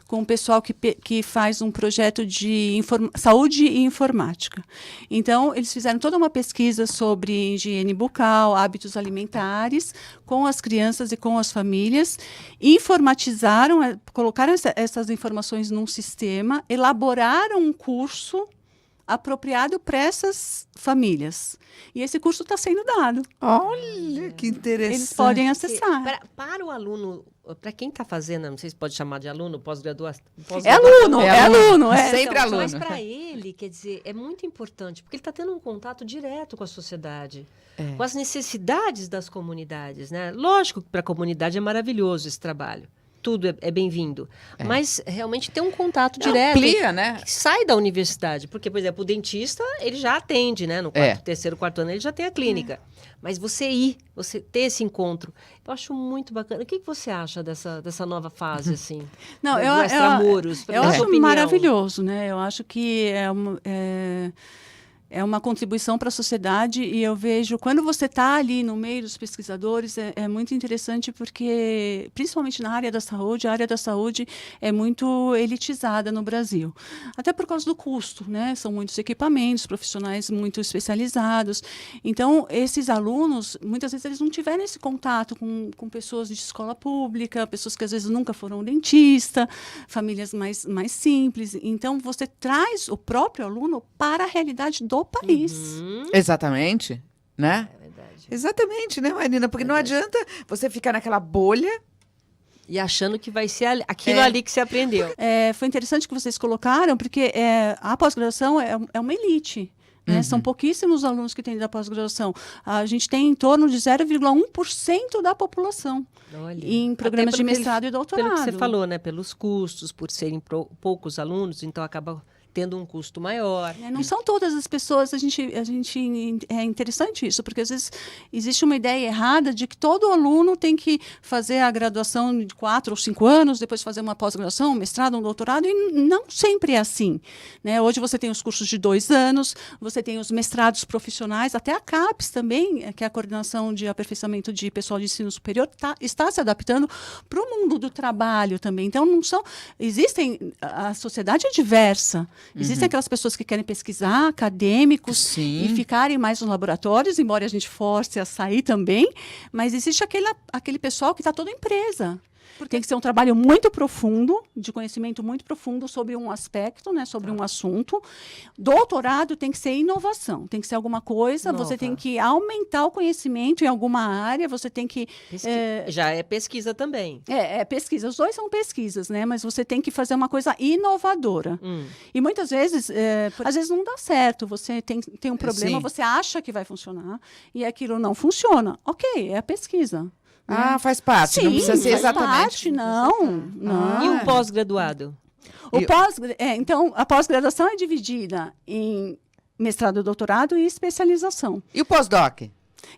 com o pessoal que faz um projeto de saúde e informática. Então, eles fizeram toda uma pesquisa sobre higiene bucal, hábitos alimentares, com as crianças e com as famílias, informatizaram, colocaram essas informações num sistema, elaboraram um curso apropriado para essas famílias. E esse curso está sendo dado. Olha, que interessante. Eles podem acessar. Para o aluno, para quem está fazendo, não sei se pode chamar de aluno, pós-graduação. É aluno. Sempre então, aluno. Mas para ele, quer dizer, é muito importante, porque ele está tendo um contato direto com a sociedade, com as necessidades das comunidades, né? Lógico que para a comunidade é maravilhoso esse trabalho. tudo é bem-vindo. Mas realmente ter um contato direto. Amplia, né? Que sai da universidade. Porque, por exemplo, o dentista, ele já atende, né? No terceiro, quarto ano, ele já tem a clínica. Mas você ter esse encontro, eu acho muito bacana. O que você acha dessa nova fase, assim? Não, do extramuros? Eu acho maravilhoso, né? Eu acho que é uma contribuição para a sociedade, e eu vejo, quando você está ali no meio dos pesquisadores, é muito interessante, porque, principalmente na área da saúde, a área da saúde é muito elitizada no Brasil. Até por causa do custo, né? São muitos equipamentos, profissionais muito especializados. Então, esses alunos, muitas vezes, eles não tiveram esse contato com pessoas de escola pública, pessoas que às vezes nunca foram dentista, famílias mais simples. Então, você traz o próprio aluno para a realidade do país. Exatamente, né? É verdade. Exatamente, né, Marina? Porque não adianta você ficar naquela bolha e achando que vai ser aquilo ali que você aprendeu. Foi interessante que vocês colocaram, porque a pós-graduação é uma elite. Né? São pouquíssimos alunos que têm da pós-graduação. A gente tem em torno de 0,1% da população. Olha, em programas de mestrado e doutorado. Pelo que você falou, né? Pelos custos, por serem poucos alunos, então acaba tendo um custo maior. Não são todas as pessoas, é interessante isso, porque às vezes existe uma ideia errada de que todo aluno tem que fazer a graduação de 4 ou 5 anos, depois fazer uma pós-graduação, um mestrado, um doutorado, e não sempre é assim. Né? Hoje você tem os cursos de 2 anos, você tem os mestrados profissionais, até a CAPES também, que é a Coordenação de Aperfeiçoamento de Pessoal de Ensino Superior, está se adaptando para o mundo do trabalho também. Então, a sociedade é diversa. Existem aquelas pessoas que querem pesquisar, acadêmicos, e ficarem mais nos laboratórios, embora a gente force a sair também, mas existe aquele pessoal que está toda empresa. Tem que ser um trabalho muito profundo, de conhecimento muito profundo sobre um aspecto, né, sobre um assunto. Doutorado tem que ser inovação, tem que ser alguma coisa, você tem que aumentar o conhecimento em alguma área, você tem que... Já é pesquisa também. É pesquisa, os dois são pesquisas, né, mas você tem que fazer uma coisa inovadora. E muitas vezes, às vezes não dá certo, você tem um problema, você acha que vai funcionar, e aquilo não funciona. Ok, é a pesquisa. Faz parte, Sim, não precisa ser exatamente. Parte, não. E um pós-graduado? Então, a pós-graduação é dividida em mestrado, doutorado e especialização. E o pós-doc?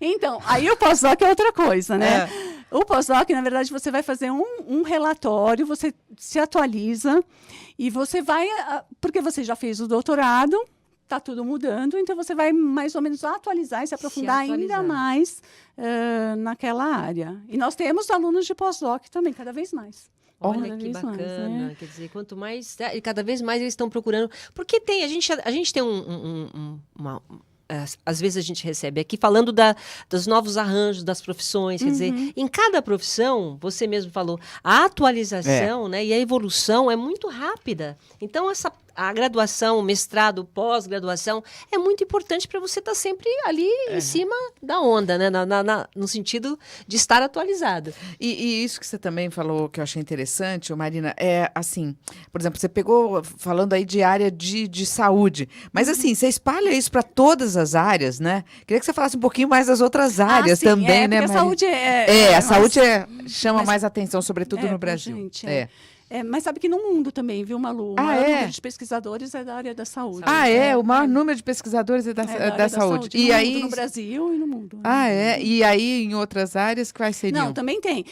Então, aí o pós-doc é outra coisa, né? O pós-doc, na verdade, você vai fazer um relatório, você se atualiza e você vai... Porque você já fez o doutorado, está tudo mudando, então você vai mais ou menos atualizar e se aprofundar ainda mais naquela área. E nós temos alunos de pós-doc também, cada vez mais. Olha que bacana, quer dizer, quanto mais... cada vez mais eles estão procurando... Porque a gente tem uma às vezes a gente recebe aqui falando dos novos arranjos das profissões, quer dizer, em cada profissão, você mesmo falou, a atualização, né, e a evolução é muito rápida. Então, a graduação, o mestrado, pós-graduação, é muito importante para você estar sempre ali em cima da onda, né, no sentido de estar atualizado. E isso que você também falou, que eu achei interessante, Marina, é assim, por exemplo, você pegou, falando aí de área de saúde, mas assim, você espalha isso para todas as áreas, né? Queria que você falasse um pouquinho mais das outras áreas também, né, Marina? A saúde a saúde chama mais atenção, sobretudo no Brasil. Gente, mas sabe que no mundo também, viu, Malu? O maior número de pesquisadores é da área da saúde. O maior número de pesquisadores é da saúde. E aí no Brasil e no mundo. E aí em outras áreas quais seriam? Não, também tem.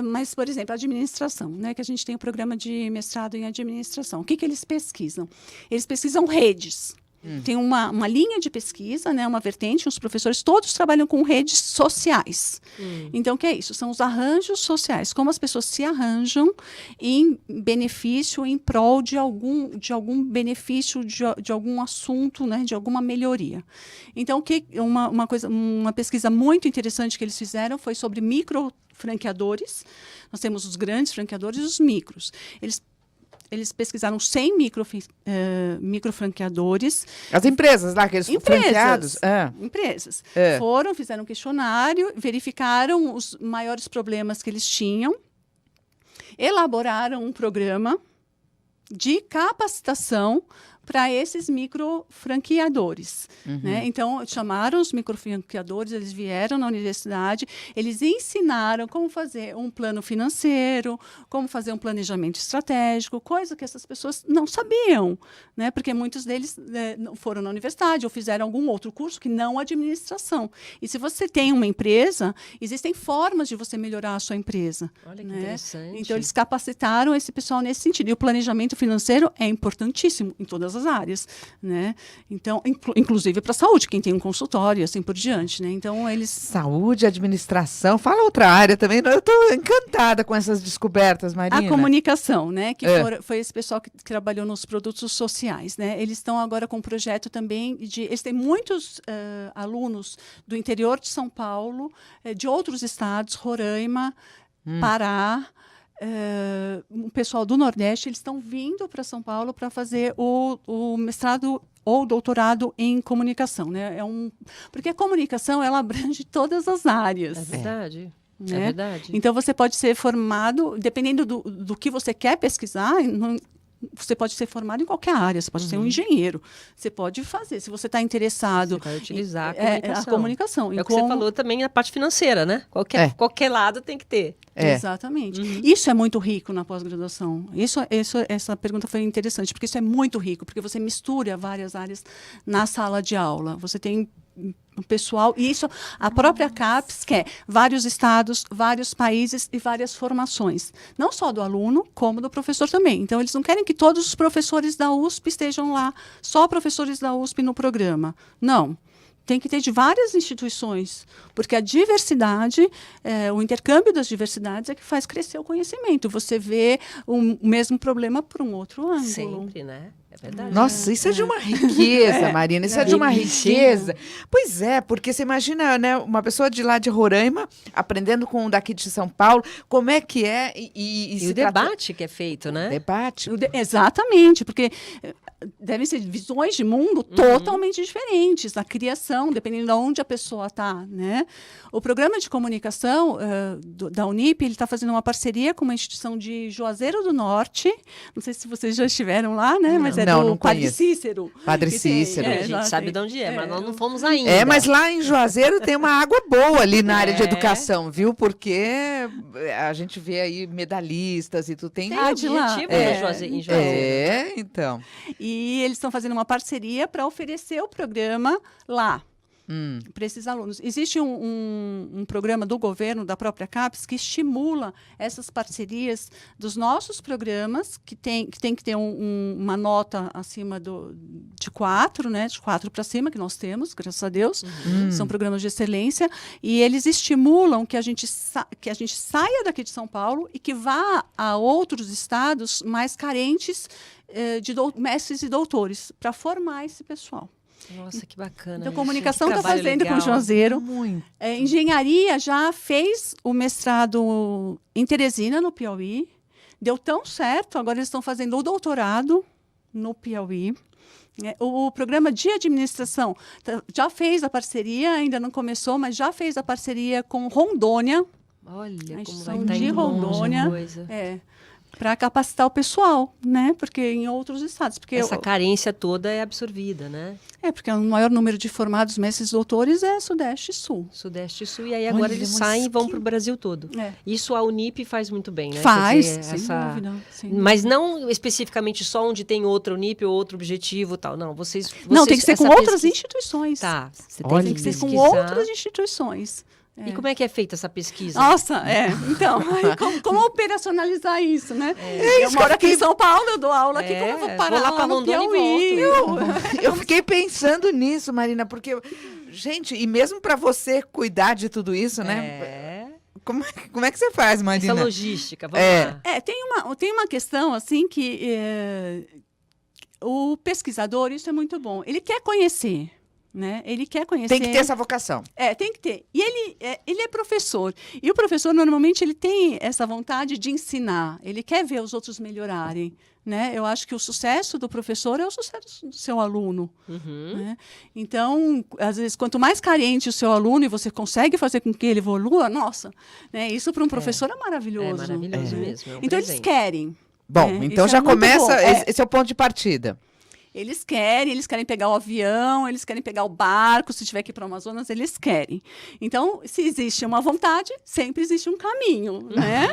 Mas, por exemplo, a administração, né? Que a gente tem o programa de mestrado em administração. O que eles pesquisam? Eles pesquisam redes. Tem uma linha de pesquisa, né, uma vertente, os professores todos trabalham com redes sociais. Então, o que é isso? São os arranjos sociais, como as pessoas se arranjam em benefício, em prol de algum benefício, de algum assunto, né, de alguma melhoria. Então, uma pesquisa muito interessante que eles fizeram foi sobre microfranqueadores. Nós temos os grandes franqueadores e os micros. Eles pesquisaram 100 microfranqueadores. As empresas lá, aqueles franqueados? Empresas. Fizeram um questionário, verificaram os maiores problemas que eles tinham, elaboraram um programa de capacitação para esses microfranqueadores. Uhum. Né? Então, chamaram os microfranqueadores, eles vieram na universidade, eles ensinaram como fazer um plano financeiro, como fazer um planejamento estratégico, coisa que essas pessoas não sabiam, né? Porque muitos deles não foram na universidade ou fizeram algum outro curso que não administração. E se você tem uma empresa, existem formas de você melhorar a sua empresa. Olha que né? interessante. Então, eles capacitaram esse pessoal nesse sentido. E o planejamento financeiro é importantíssimo em todas as áreas, né? Então, inclusive para a saúde, quem tem um consultório e assim por diante, né? Então, eles... Saúde, administração, fala outra área também. Eu estou encantada com essas descobertas, Marina. A comunicação, né? Que foi esse pessoal que trabalhou nos produtos sociais, né? Eles estão agora com um projeto também de... Eles têm muitos alunos do interior de São Paulo, de outros estados, Roraima, Pará, o pessoal do Nordeste, eles estão vindo para São Paulo para fazer o mestrado ou doutorado em comunicação, né? Porque a comunicação, ela abrange todas as áreas. É verdade. Né? É verdade. Então, você pode ser formado, dependendo do que você quer pesquisar, você pode ser formado em qualquer área, você pode ser um engenheiro, você pode fazer, se você está interessado... Você vai utilizar a comunicação. É o que você falou também na parte financeira, né? Qualquer lado tem que ter. Exatamente. Isso é muito rico na pós-graduação. Essa pergunta foi interessante, porque isso é muito rico, porque você mistura várias áreas na sala de aula. Você tem um pessoal, e isso a própria CAPES quer vários estados, vários países e várias formações. Não só do aluno, como do professor também. Então, eles não querem que todos os professores da USP estejam lá, só professores da USP no programa. Não. Tem que ter de várias instituições, porque a diversidade, o intercâmbio das diversidades é que faz crescer o conhecimento. Você vê o mesmo problema por um outro ângulo. Sempre, né? É verdade. Nossa, isso é de uma riqueza, Marina, isso é de uma riqueza. Pois é, porque você imagina, né, uma pessoa de lá de Roraima, aprendendo com um daqui de São Paulo, como é que é e o debate que é feito, né? Debate. Exatamente, porque devem ser visões de mundo totalmente diferentes, na criação, dependendo de onde a pessoa está, né? O programa de comunicação da Unip, ele está fazendo uma parceria com uma instituição de Juazeiro do Norte, não sei se vocês já estiveram lá, né? Mas do Padre Cícero. Padre Cícero. A gente sabe de onde mas nós não fomos ainda. Mas lá em Juazeiro tem uma água boa ali na área de educação, viu? Porque a gente vê aí medalhistas e tu tem... Tem objetivo em Juazeiro. Então. E eles estão fazendo uma parceria para oferecer o programa lá. Para esses alunos. Existe um programa do governo, da própria CAPES, que estimula essas parcerias dos nossos programas, que tem que ter uma nota acima de 4, né? De 4 para cima, que nós temos, graças a Deus. São programas de excelência. E eles estimulam que a gente saia daqui de São Paulo e que vá a outros estados mais carentes de mestres e doutores, para formar esse pessoal. Nossa, que bacana. Então, a comunicação está fazendo com o Juazeiro. Engenharia já fez o mestrado em Teresina, no Piauí. Deu tão certo, agora eles estão fazendo o doutorado no Piauí. O programa de administração já fez a parceria, ainda não começou, mas já fez a parceria com Rondônia. Olha, a como instituição vai de Rondônia. Para capacitar o pessoal, né? Porque em outros estados. Porque essa carência toda é absorvida, né? Porque o maior número de formados mestres e doutores é Sudeste e Sul. Sudeste e Sul, e aí agora eles saem e vão para o Brasil todo. Isso a Unip faz muito bem, né? Faz, sem dúvida. Mas não especificamente só onde tem outra Unip ou outro objetivo e tal. Não, vocês não, tem que ser com outras instituições. Tá. Você tem que ser com outras instituições. E como é que é feita essa pesquisa? Nossa, então, como operacionalizar isso, né? Eu moro aqui em São Paulo, eu dou aula aqui, como eu vou parar lá no Piauí? Eu fiquei pensando nisso, Marina, porque, gente, e mesmo para você cuidar de tudo isso, né? Como é que você faz, Marina? Essa logística, vamos lá. Tem uma questão, assim, que o pesquisador, isso é muito bom, ele quer conhecer. Né? Ele quer conhecer. Tem que ter essa vocação. Tem que ter. E ele é professor. E o professor, normalmente, ele tem essa vontade de ensinar. Ele quer ver os outros melhorarem. Né? Eu acho que o sucesso do professor é o sucesso do seu aluno. Né? Então, às vezes, quanto mais carente o seu aluno e você consegue fazer com que ele evolua, nossa, né? Isso para um professor é maravilhoso. É maravilhoso mesmo. Então, eles querem. Bom, então já começa. Esse é o ponto de partida. Eles querem pegar o avião, eles querem pegar o barco, se tiver que ir para o Amazonas, eles querem. Então, se existe uma vontade, sempre existe um caminho, né?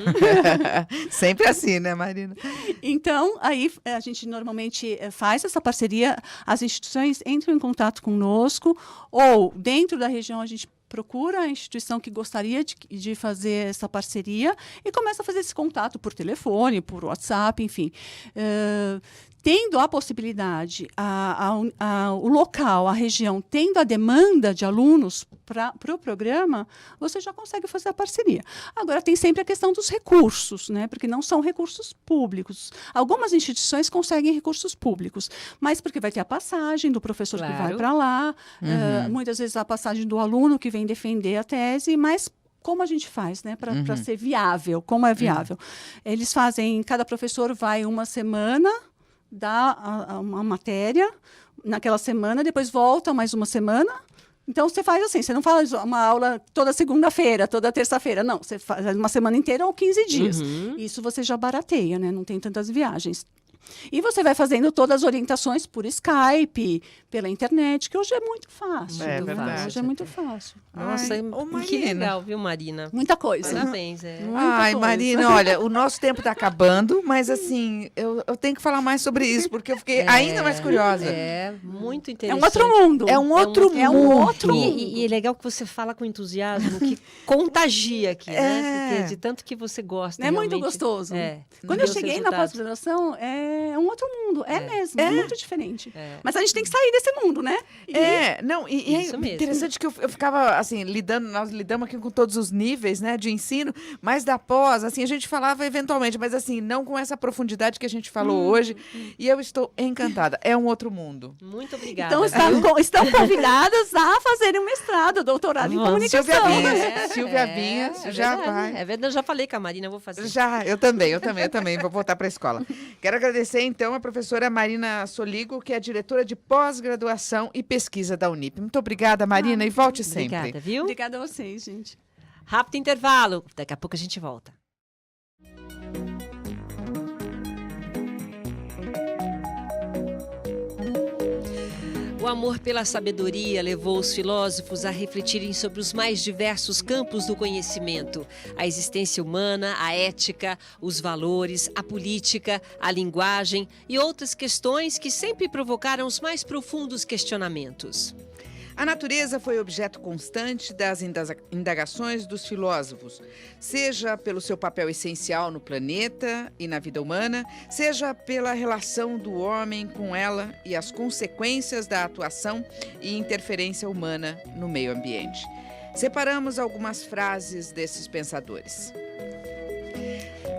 Sempre assim, né, Marina? Então, aí a gente normalmente faz essa parceria, as instituições entram em contato conosco, ou dentro da região a gente procura a instituição que gostaria de fazer essa parceria e começa a fazer esse contato por telefone, por WhatsApp, enfim. Tendo a possibilidade, o local, a região, tendo a demanda de alunos para o programa, você já consegue fazer a parceria. Agora, tem sempre a questão dos recursos, né? Porque não são recursos públicos. Algumas instituições conseguem recursos públicos, mas porque vai ter a passagem do professor que vai para lá, muitas vezes a passagem do aluno que vem defender a tese, mas como a gente faz, né, para ser viável? Como é viável? Eles fazem, cada professor vai uma semana, dá uma matéria naquela semana, depois volta mais uma semana. Então, você faz assim, você não faz uma aula toda segunda-feira, toda terça-feira. Não, você faz uma semana inteira ou 15 dias. Isso você já barateia, né? Não tem tantas viagens. E você vai fazendo todas as orientações por Skype, pela internet, que hoje é muito fácil. É verdade. Hoje é muito fácil. Nossa, que legal, viu, Marina? Muita coisa. Parabéns. Marina, olha, o nosso tempo está acabando, mas assim, eu tenho que falar mais sobre isso, porque eu fiquei ainda mais curiosa. É, muito interessante. É um outro mundo. É um outro mundo. E é legal que você fala com entusiasmo, que contagia aqui, né? Porque de tanto que você gosta. É muito gostoso. Quando eu cheguei na pós-graduação, é um outro mundo. É mesmo, é muito diferente. Mas a gente tem que sair desse mundo, né? E é interessante que eu ficava, assim, nós lidamos aqui com todos os níveis, né, de ensino, mas da pós, assim, a gente falava eventualmente, mas assim, não com essa profundidade que a gente falou hoje, e eu estou encantada. É um outro mundo. Muito obrigada. Então, estão convidadas a fazerem um mestrado, doutorado em comunicação. Silvia Vinhas, já vai. É verdade, eu já falei com a Marina, eu vou fazer. Já, eu também, vou voltar para a escola. Quero agradecer, então, a professora Marina Soligo, que é diretora de pós-graduação e pesquisa da Unip. Muito obrigada, Marina, e volte sempre. Obrigada, viu? Obrigada a vocês, gente. Rápido intervalo, daqui a pouco a gente volta. O amor pela sabedoria levou os filósofos a refletirem sobre os mais diversos campos do conhecimento: a existência humana, a ética, os valores, a política, a linguagem e outras questões que sempre provocaram os mais profundos questionamentos. A natureza foi objeto constante das indagações dos filósofos, seja pelo seu papel essencial no planeta e na vida humana, seja pela relação do homem com ela e as consequências da atuação e interferência humana no meio ambiente. Separamos algumas frases desses pensadores.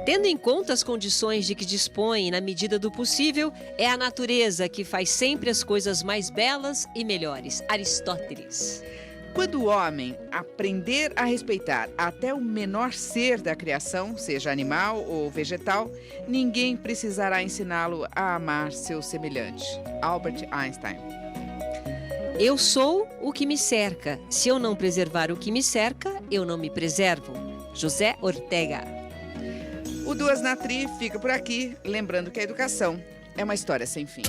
Tendo em conta as condições de que dispõe na medida do possível, é a natureza que faz sempre as coisas mais belas e melhores. Aristóteles. Quando o homem aprender a respeitar até o menor ser da criação, seja animal ou vegetal, ninguém precisará ensiná-lo a amar seu semelhante. Albert Einstein. Eu sou o que me cerca. Se eu não preservar o que me cerca, eu não me preservo. José Ortega. O Duas na Tri fica por aqui, lembrando que a educação é uma história sem fim.